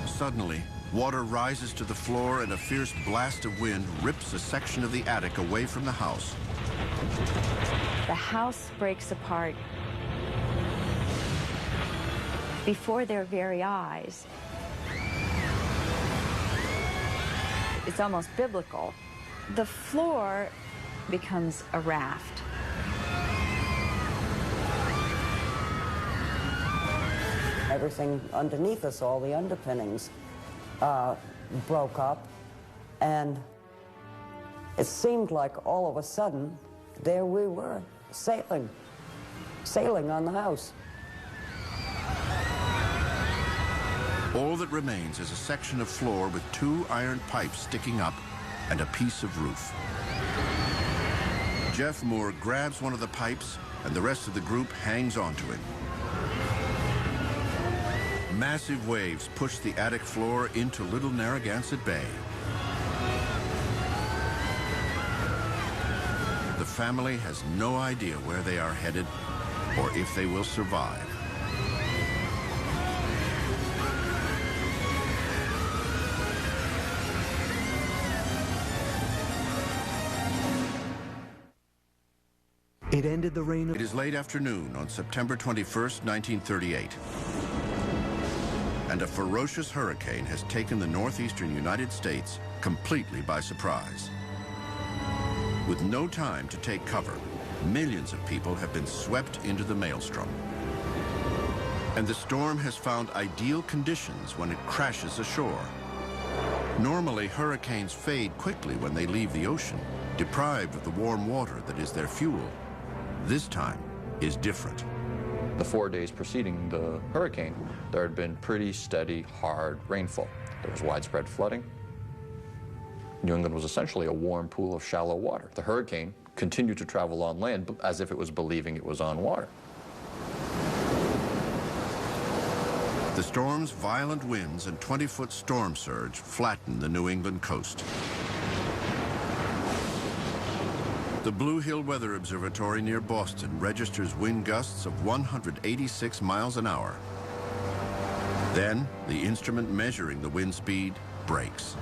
Suddenly, water rises to the floor and a fierce blast of wind rips a section of the attic away from the house. The house breaks apart before their very eyes. It's almost biblical. The floor becomes a raft. Everything underneath us, all the underpinnings, broke up, and it seemed like all of a sudden, there we were, sailing on the house. All that remains is a section of floor with 2 iron pipes sticking up and a piece of roof. Jeff Moore grabs one of the pipes, and the rest of the group hangs onto it. Massive waves push the attic floor into Little Narragansett Bay. The family has no idea where they are headed or if they will survive. It ended the reign of... It is late afternoon on September 21st, 1938. And a ferocious hurricane has taken the northeastern United States completely by surprise. With no time to take cover, millions of people have been swept into the maelstrom. And the storm has found ideal conditions when it crashes ashore. Normally, hurricanes fade quickly when they leave the ocean, deprived of the warm water that is their fuel. This time is different. The 4 days preceding the hurricane, there had been pretty steady, hard rainfall. There was widespread flooding. New England was essentially a warm pool of shallow water. The hurricane continued to travel on land as if it was believing it was on water. The storm's violent winds and 20-foot storm surge flattened the New England coast. The Blue Hill Weather Observatory near Boston registers wind gusts of 186 miles an hour. Then, the instrument measuring the wind speed breaks.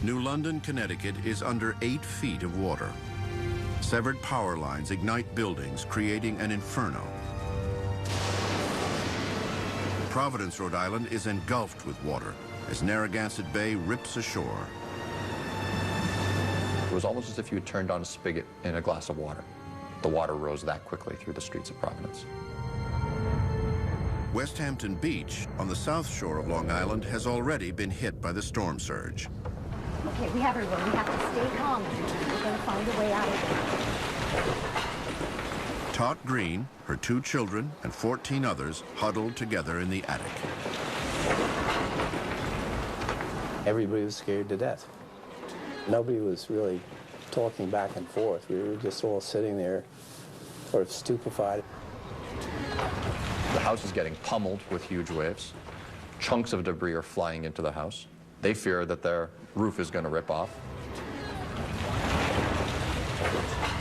New London, Connecticut is under 8 feet of water. Severed power lines ignite buildings, creating an inferno. Providence, Rhode Island is engulfed with water as Narragansett Bay rips ashore. It was almost as if you had turned on a spigot in a glass of water. The water rose that quickly through the streets of Providence. West Hampton Beach, on the south shore of Long Island, has already been hit by the storm surge. Okay, we have everyone. We have to stay calm. We're going to find a way out of it. Tod Green, her 2 children, and 14 others huddled together in the attic. Everybody was scared to death. Nobody was really talking back and forth. We were just all sitting there, sort of stupefied. The house is getting pummeled with huge waves. Chunks of debris are flying into the house. They fear that their roof is going to rip off.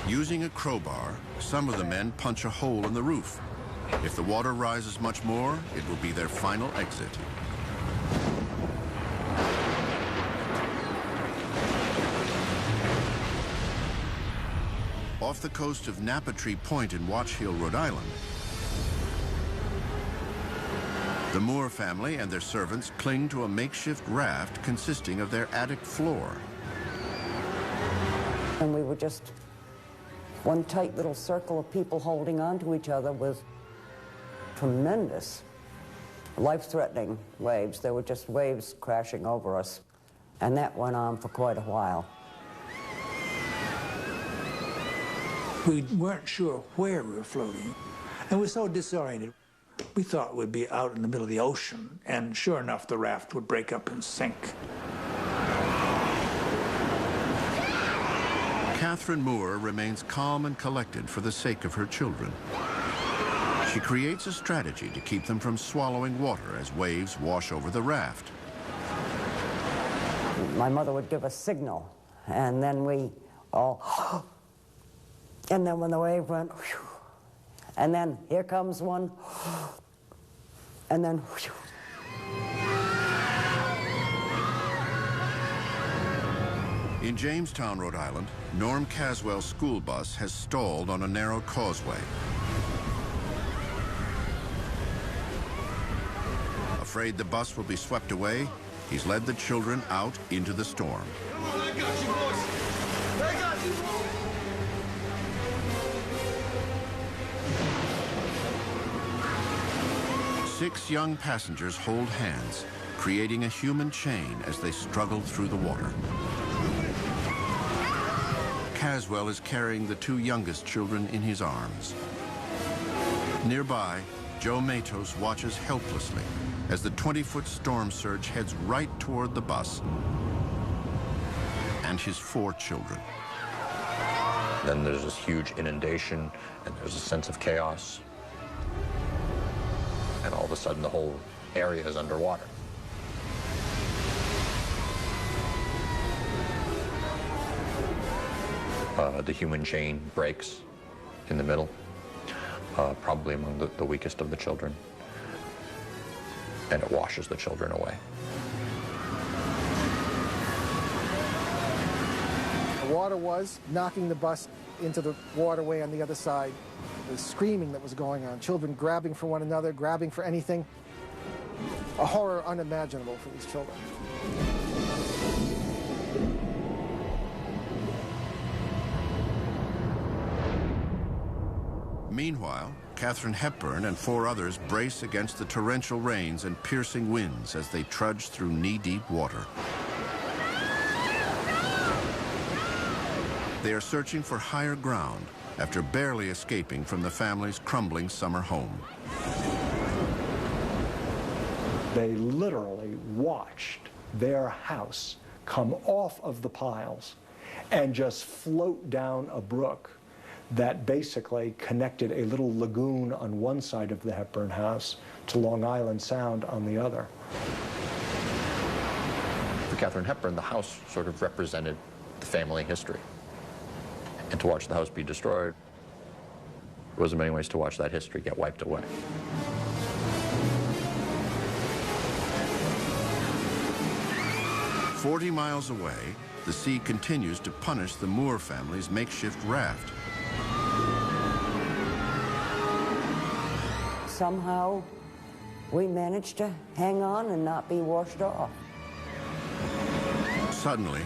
Using a crowbar, some of the men punch a hole in the roof. If the water rises much more, it will be their final exit. Off the coast of Natta Point in Watch Hill, Rhode Island, the Moore family and their servants cling to a makeshift raft consisting of their attic floor. And we were just one tight little circle of people holding on to each other with tremendous, life-threatening waves. There were just waves crashing over us. And that went on for quite a while. We weren't sure where we were floating, and we were so disoriented. We thought we'd be out in the middle of the ocean, and sure enough, the raft would break up and sink. Catherine Moore remains calm and collected for the sake of her children. She creates a strategy to keep them from swallowing water as waves wash over the raft. My mother would give a signal, and then we all, and then when the wave went, whew, and then here comes one, and then whew. In Jamestown, Rhode Island, Norm Caswell's school bus has stalled on a narrow causeway. Afraid the bus will be swept away, he's led the children out into the storm. Come on, I got you, boys. I got you. 6 young passengers hold hands, creating a human chain as they struggle through the water. Caswell is carrying the 2 youngest children in his arms. Nearby, Joe Matos watches helplessly as the 20-foot storm surge heads right toward the bus and his 4 children. Then there's this huge inundation, and there's a sense of chaos. And all of a sudden, the whole area is underwater. The human chain breaks in the middle, probably among the weakest of the children, and it washes the children away. The water was knocking the bus into the waterway on the other side. The screaming that was going on, children grabbing for one another, grabbing for anything. A horror unimaginable for these children. Meanwhile, Katharine Hepburn and 4 others brace against the torrential rains and piercing winds as they trudge through knee-deep water. They are searching for higher ground after barely escaping from the family's crumbling summer home. They literally watched their house come off of the piles and just float down a brook that basically connected a little lagoon on one side of the Hepburn house to Long Island Sound on the other. For Katharine Hepburn, the house sort of represented the family history. And to watch the house be destroyed was in many ways to watch that history get wiped away. "40 miles away, the sea continues to punish the Moore family's makeshift raft. Somehow, we managed to hang on and not be washed off. Suddenly,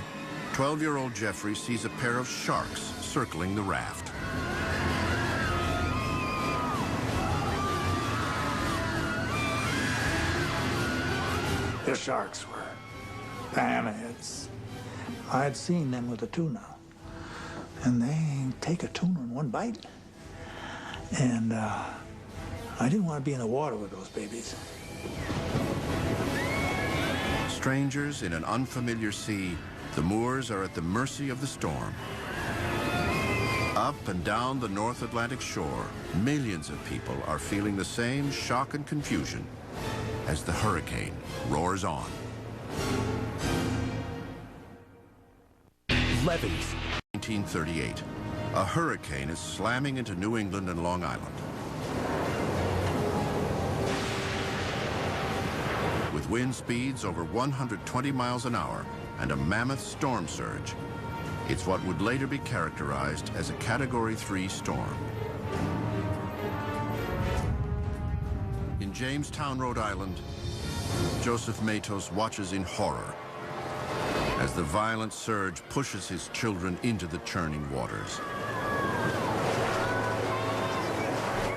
12-year-old Jeffrey sees a pair of sharks circling the raft. The sharks were hammerheads. I had seen them with a tuna, and they take a tuna in one bite. And I didn't want to be in the water with those babies. Strangers in an unfamiliar sea, the Moores are at the mercy of the storm. Up and down the North Atlantic shore, millions of people are feeling the same shock and confusion as the hurricane roars on. Levees. 1938. A hurricane is slamming into New England and Long Island. With wind speeds over 120 miles an hour and a mammoth storm surge, it's what would later be characterized as a Category 3 storm. In Jamestown, Rhode Island, Joseph Matos watches in horror as the violent surge pushes his children into the churning waters.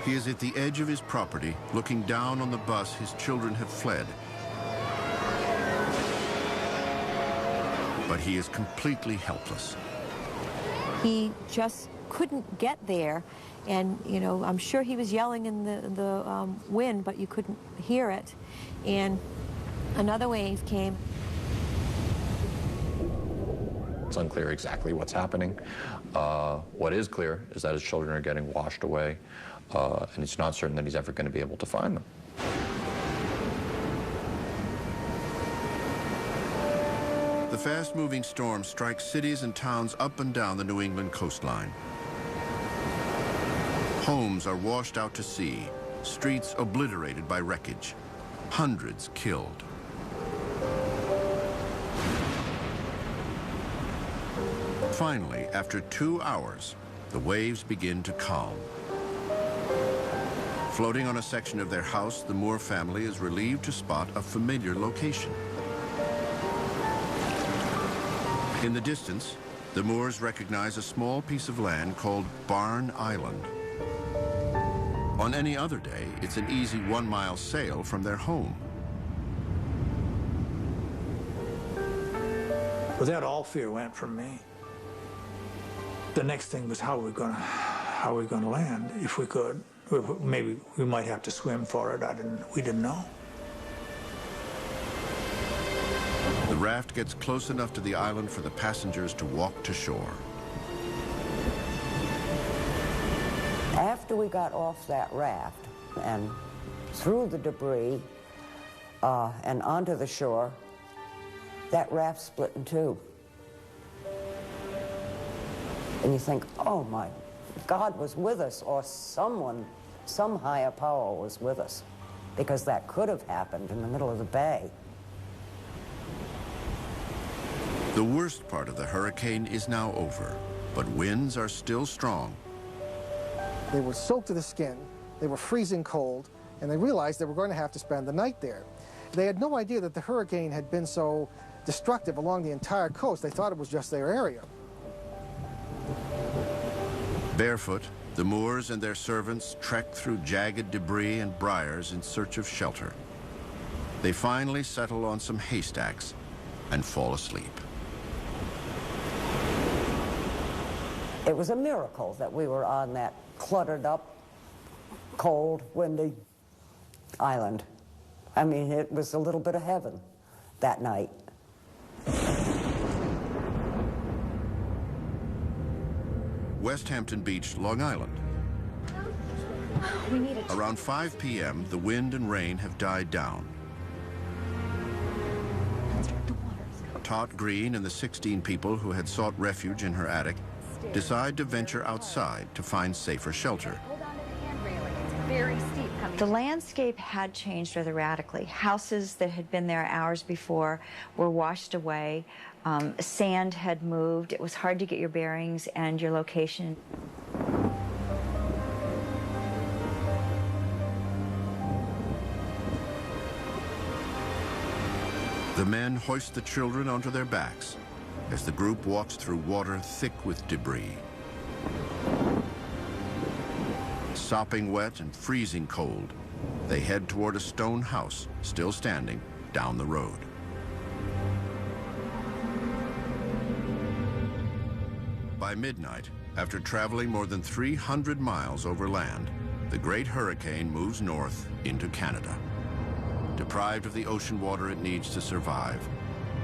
He is at the edge of his property, looking down on the bus his children have fled. But he is completely helpless. He just couldn't get there, and I'm sure he was yelling in the wind, but you couldn't hear it. And another wave came. It's unclear exactly what's happening. What is clear is that his children are getting washed away, and it's not certain that he's ever going to be able to find them. The fast-moving storm strikes cities and towns up and down the New England coastline. Homes are washed out to sea, streets obliterated by wreckage, hundreds killed. Finally, after 2 hours, the waves begin to calm. Floating on a section of their house, the Moore family is relieved to spot a familiar location. In the distance, the Moores recognize a small piece of land called Barn Island. On any other day, it's an easy 1-mile sail from their home. With that, all fear went from me. The next thing was how are we going to land, if we could. Maybe we might have to swim for it. We didn't know. The raft gets close enough to the island for the passengers to walk to shore. After we got off that raft and through the debris and onto the shore, that raft split in two. And you think, oh my, God was with us, or someone, some higher power was with us, because that could have happened in the middle of the bay. The worst part of the hurricane is now over, but winds are still strong. They were soaked to the skin, they were freezing cold, and they realized they were going to have to spend the night there. They had no idea that the hurricane had been so destructive along the entire coast. They thought it was just their area. Barefoot, the Moores and their servants trek through jagged debris and briars in search of shelter. They finally settle on some haystacks and fall asleep. It was a miracle that we were on that cluttered up, cold, windy island. I mean, it was a little bit of heaven that night. West Hampton Beach, Long Island. Around 5 p.m., the wind and rain have died down. Tod Green and the 16 people who had sought refuge in her attic decide to venture outside to find safer shelter. Very steep. The landscape had changed rather radically. Houses that had been there hours before were washed away. Sand had moved. It was hard to get your bearings and your location. The men hoist the children onto their backs as the group walks through water thick with debris. Sopping wet and freezing cold, they head toward a stone house still standing down the road. By midnight, after traveling more than 300 miles over land, the great hurricane moves north into Canada. Deprived of the ocean water it needs to survive,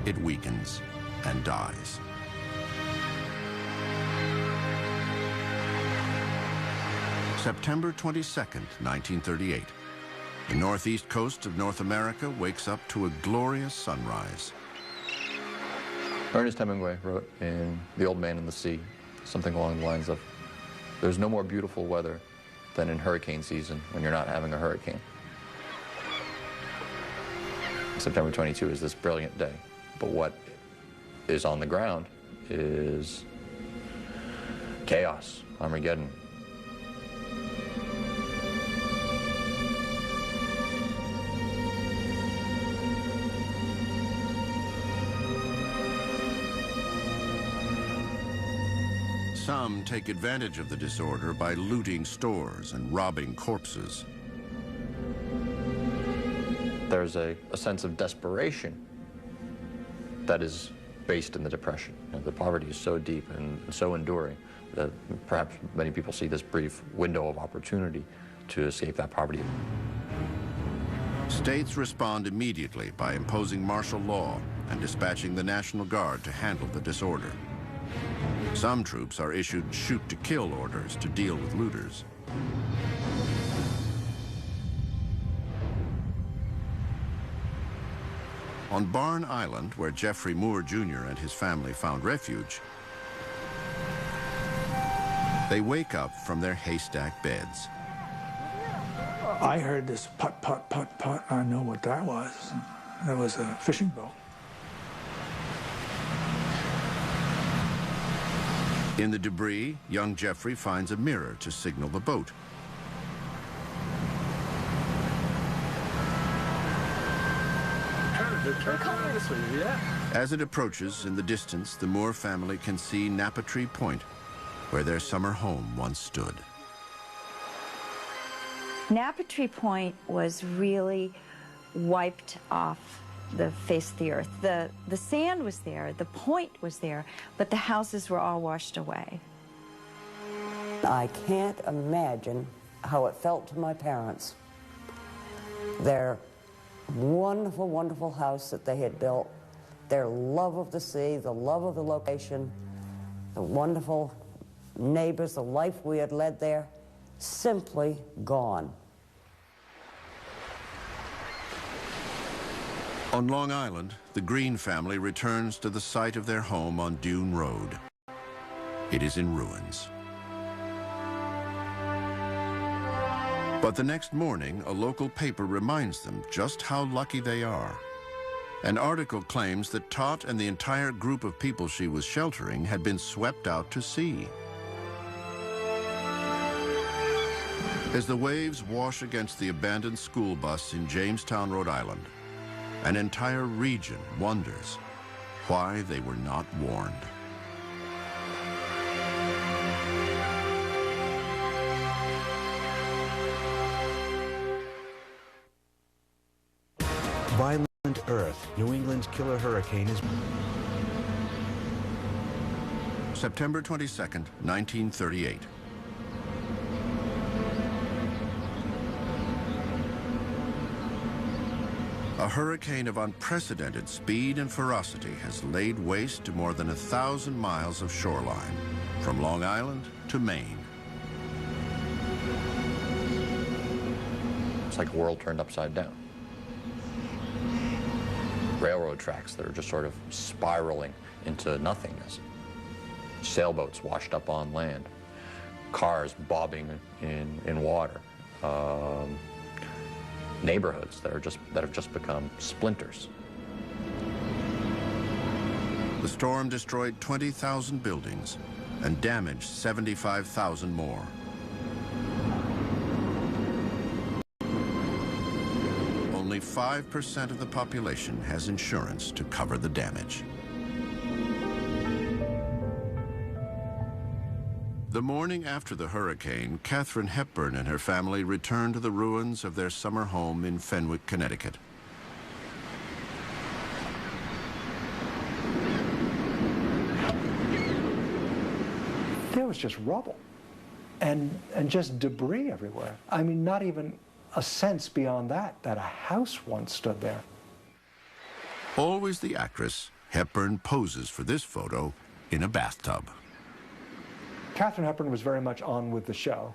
it weakens and dies. September 22nd, 1938. The northeast coast of North America wakes up to a glorious sunrise. Ernest Hemingway wrote in The Old Man and the Sea something along the lines of, there's no more beautiful weather than in hurricane season when you're not having a hurricane. September 22 is this brilliant day, but what is on the ground is chaos, Armageddon. Some take advantage of the disorder by looting stores and robbing corpses. There's a sense of desperation that is based in the Depression. You know, the poverty is so deep and so enduring that perhaps many people see this brief window of opportunity to escape that poverty. States respond immediately by imposing martial law and dispatching the National Guard to handle the disorder. Some troops are issued shoot-to-kill orders to deal with looters. On Barn Island, where Jeffrey Moore Jr. and his family found refuge, they wake up from their haystack beds. I heard this putt, putt, putt, putt. I know what that was. That was a fishing boat. In the debris, young Jeffrey finds a mirror to signal the boat. As it approaches, in the distance, the Moore family can see Napa Tree Point, where their summer home once stood. Napa Tree Point was really wiped off the face of the earth. The sand was there, the point was there, but the houses were all washed away. I can't imagine how it felt to my parents. Their wonderful, wonderful house that they had built, their love of the sea, the love of the location, the wonderful neighbors, the life we had led there, simply gone. On Long Island, the Green family returns to the site of their home on Dune Road. It is in ruins. But the next morning, a local paper reminds them just how lucky they are. An article claims that Tot and the entire group of people she was sheltering had been swept out to sea. As the waves wash against the abandoned school bus in Jamestown, Rhode Island, an entire region wonders why they were not warned. Earth, New England's killer hurricane is... September 22nd, 1938. A hurricane of unprecedented speed and ferocity has laid waste to more than 1,000 miles of shoreline, from Long Island to Maine. It's like the world turned upside down. Railroad tracks that are just sort of spiraling into nothingness. Sailboats washed up on land. Cars bobbing in water. Neighborhoods that have just become splinters. The storm destroyed 20,000 buildings and damaged 75,000 more. Only 5% of the population has insurance to cover the damage. The morning after the hurricane, Katharine Hepburn and her family returned to the ruins of their summer home in Fenwick, Connecticut. There was just rubble and just debris everywhere. I mean, not even a sense beyond that a house once stood there. Always the actress, Hepburn poses for this photo in a bathtub. Katharine Hepburn was very much on with the show.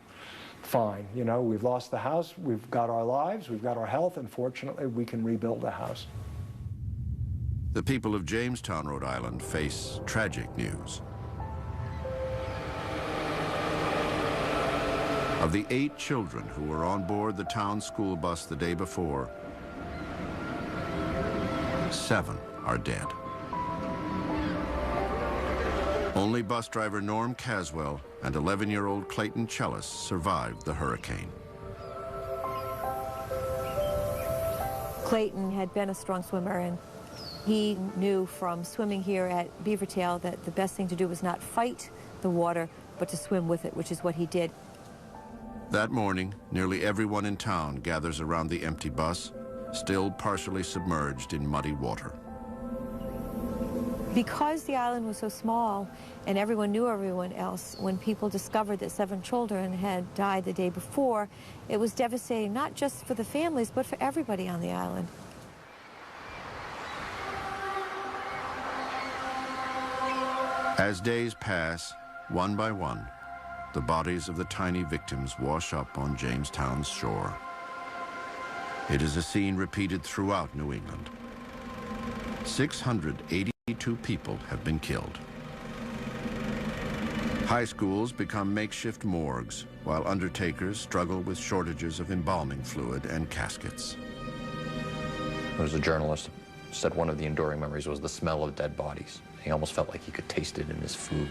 Fine, you know, we've lost the house, we've got our lives, we've got our health, and fortunately we can rebuild the house. The people of Jamestown, Rhode Island face tragic news. Of the 8 children who were on board the town school bus the day before, 7 are dead. Only bus driver Norm Caswell and 11-year-old Clayton Cellist survived the hurricane. Clayton had been a strong swimmer, and he knew from swimming here at Beavertail that the best thing to do was not fight the water, but to swim with it, which is what he did. That morning, nearly everyone in town gathers around the empty bus, still partially submerged in muddy water. Because the island was so small and everyone knew everyone else, when people discovered that 7 children had died the day before, it was devastating, not just for the families, but for everybody on the island. As days pass, one by one, the bodies of the tiny victims wash up on Jamestown's shore. It is a scene repeated throughout New England. 682 people have been killed. High schools become makeshift morgues, while undertakers struggle with shortages of embalming fluid and caskets. There was a journalist who said one of the enduring memories was the smell of dead bodies. He almost felt like he could taste it in his food.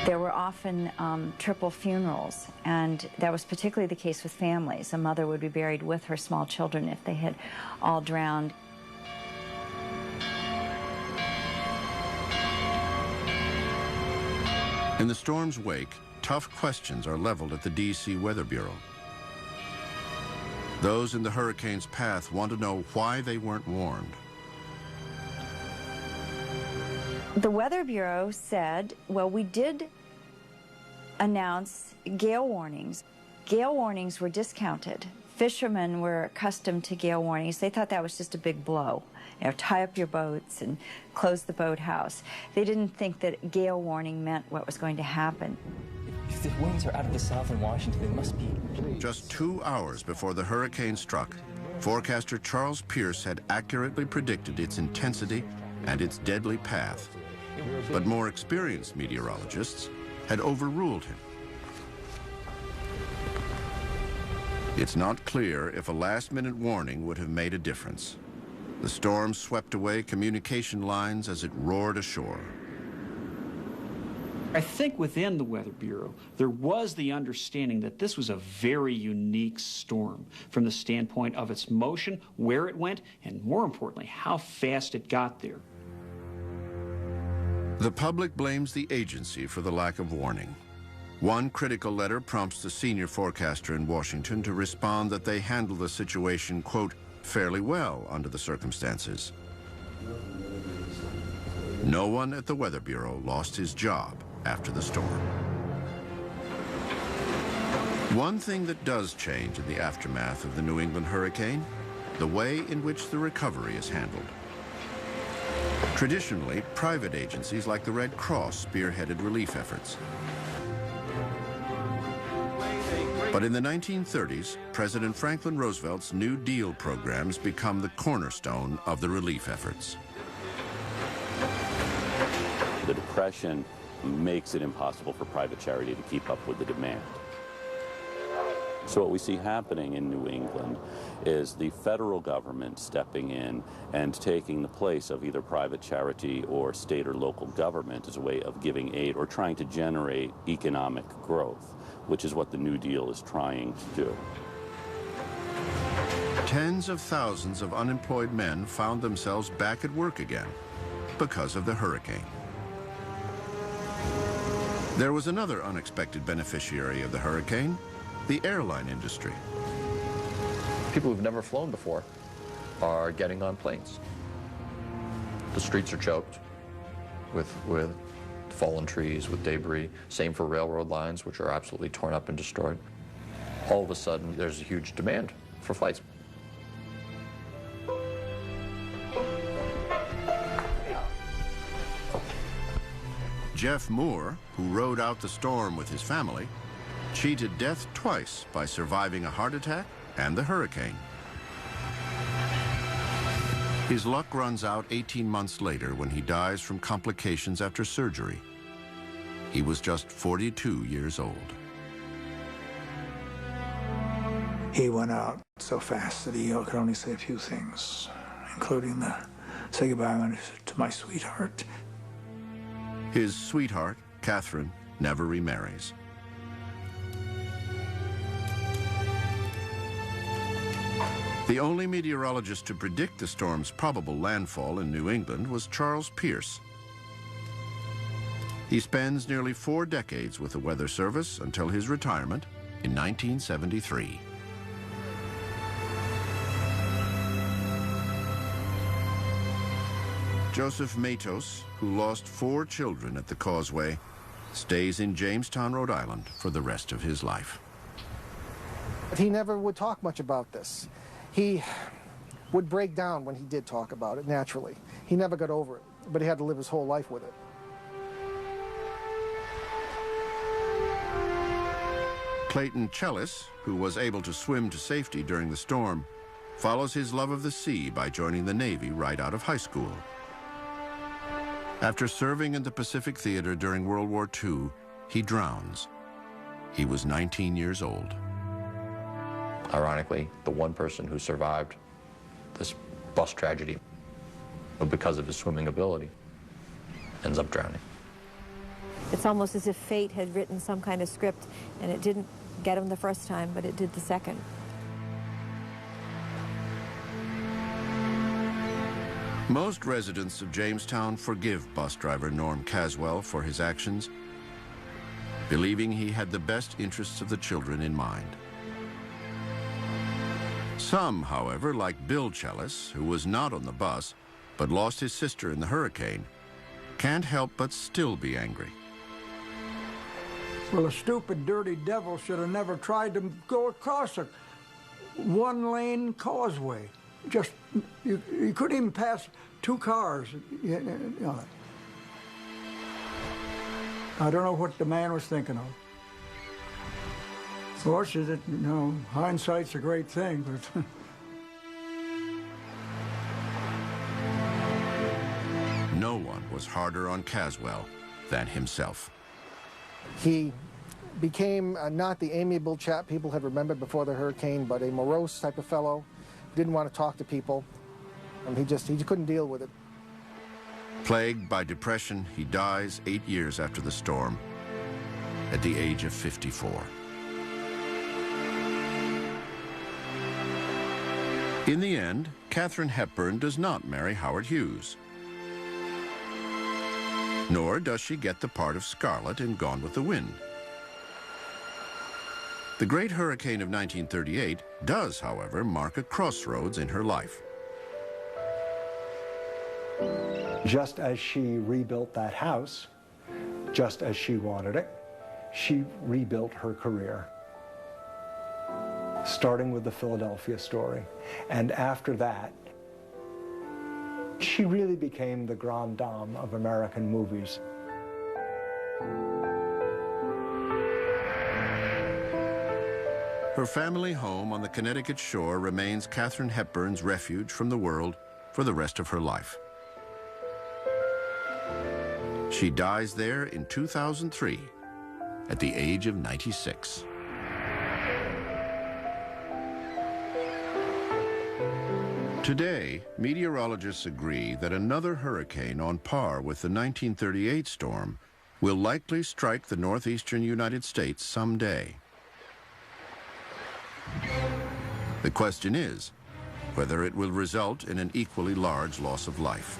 There were often triple funerals, and that was particularly the case with families. A mother would be buried with her small children if they had all drowned. In the storm's wake, tough questions are leveled at the D.C. Weather Bureau. Those in the hurricane's path want to know why they weren't warned. The Weather Bureau said, well, we did announce gale warnings. Gale warnings were discounted. Fishermen were accustomed to gale warnings. They thought that was just a big blow. You know, tie up your boats and close the boathouse. They didn't think that gale warning meant what was going to happen. If the winds are out of the south in Washington, they must be... Just 2 hours before the hurricane struck, forecaster Charles Pierce had accurately predicted its intensity and its deadly path. But more experienced meteorologists had overruled him. It's not clear if a last-minute warning would have made a difference. The storm swept away communication lines as it roared ashore. I think within the Weather Bureau, there was the understanding that this was a very unique storm from the standpoint of its motion, where it went, and more importantly, how fast it got there. The public blames the agency for the lack of warning. One critical letter prompts the senior forecaster in Washington to respond that they handled the situation, quote, fairly well under the circumstances. No one at the Weather Bureau lost his job after the storm. One thing that does change in the aftermath of the New England hurricane, the way in which the recovery is handled. Traditionally, private agencies like the Red Cross spearheaded relief efforts. But in the 1930s, President Franklin Roosevelt's New Deal programs become the cornerstone of the relief efforts. The Depression makes it impossible for private charity to keep up with the demand. So what we see happening in New England is the federal government stepping in and taking the place of either private charity or state or local government as a way of giving aid or trying to generate economic growth, which is what the New Deal is trying to do. Tens of thousands of unemployed men found themselves back at work again because of the hurricane. There was another unexpected beneficiary of the hurricane, the airline industry. People who've never flown before are getting on planes. The streets are choked with fallen trees, with debris. Same for railroad lines, which are absolutely torn up and destroyed. All of a sudden, there's a huge demand for flights. Jeff Moore, who rode out the storm with his family, cheated death twice by surviving a heart attack and the hurricane. His luck runs out 18 months later when he dies from complications after surgery. He was just 42 years old. He went out so fast that he could only say a few things, including say goodbye to my sweetheart. His sweetheart, Katharine, never remarries. The only meteorologist to predict the storm's probable landfall in New England was Charles Pierce. He spends nearly 4 decades with the Weather Service until his retirement in 1973. Joseph Matos, who lost 4 children at the causeway, stays in Jamestown, Rhode Island for the rest of his life. He never would talk much about this. He would break down when he did talk about it, naturally. He never got over it, but he had to live his whole life with it. Clayton Chellis, who was able to swim to safety during the storm, follows his love of the sea by joining the Navy right out of high school. After serving in the Pacific Theater during World War II, he drowns. He was 19 years old. Ironically, the one person who survived this bus tragedy, because of his swimming ability, ends up drowning. It's almost as if fate had written some kind of script, and it didn't get him the first time, but it did the second. Most residents of Jamestown forgive bus driver Norm Caswell for his actions, believing he had the best interests of the children in mind. Some, however, like Bill Chellis, who was not on the bus, but lost his sister in the hurricane, can't help but still be angry. Well, a stupid, dirty devil should have never tried to go across a one-lane causeway. Just, you couldn't even pass 2 cars. You know. I don't know what the man was thinking of. Of course, hindsight's a great thing, but... No one was harder on Caswell than himself. He became not the amiable chap people had remembered before the hurricane, but a morose type of fellow. Didn't want to talk to people. He just couldn't deal with it. Plagued by depression, he dies 8 years after the storm, at the age of 54. In the end, Katherine Hepburn does not marry Howard Hughes. Nor does she get the part of Scarlett in Gone with the Wind. The great hurricane of 1938 does, however, mark a crossroads in her life. Just as she rebuilt that house, just as she wanted it, she rebuilt her career, starting with the Philadelphia story. And after that, she really became the grande dame of American movies. Her family home on the Connecticut shore remains Katharine Hepburn's refuge from the world for the rest of her life. She dies there in 2003 at the age of 96. Today, meteorologists agree that another hurricane on par with the 1938 storm will likely strike the northeastern United States someday. The question is whether it will result in an equally large loss of life.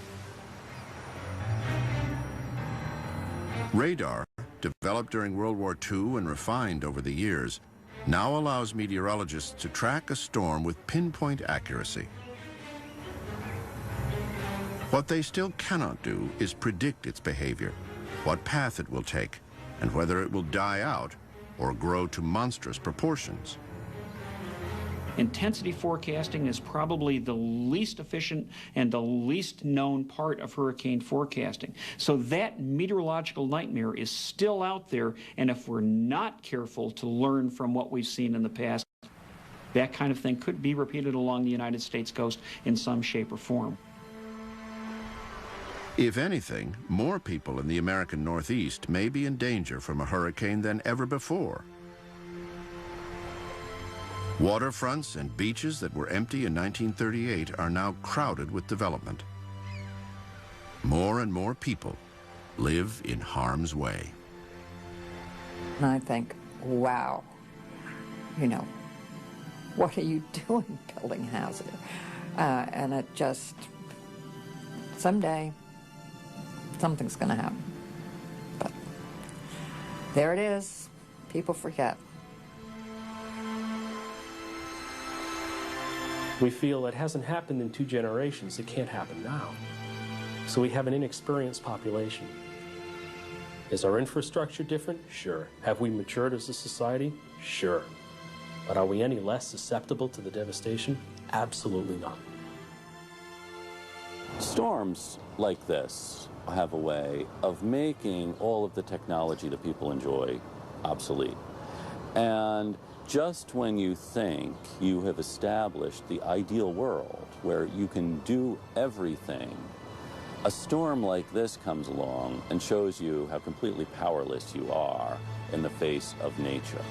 Radar, developed during World War II and refined over the years, now allows meteorologists to track a storm with pinpoint accuracy. What they still cannot do is predict its behavior, what path it will take, and whether it will die out or grow to monstrous proportions. Intensity forecasting is probably the least efficient and the least known part of hurricane forecasting. So that meteorological nightmare is still out there, and if we're not careful to learn from what we've seen in the past, that kind of thing could be repeated along the United States coast in some shape or form. If anything, more people in the American Northeast may be in danger from a hurricane than ever before. Waterfronts and beaches that were empty in 1938 are now crowded with development. More and more people live in harm's way. And I think, wow, you know, what are you doing building houses? And it just, someday, something's going to happen. But there it is. People forget. We feel it hasn't happened in 2 generations, it can't happen now. So we have an inexperienced population. Is our infrastructure different? Sure. Have we matured as a society? Sure. But are we any less susceptible to the devastation? Absolutely not. Storms like this have a way of making all of the technology that people enjoy obsolete. And just when you think you have established the ideal world where you can do everything, a storm like this comes along and shows you how completely powerless you are in the face of nature.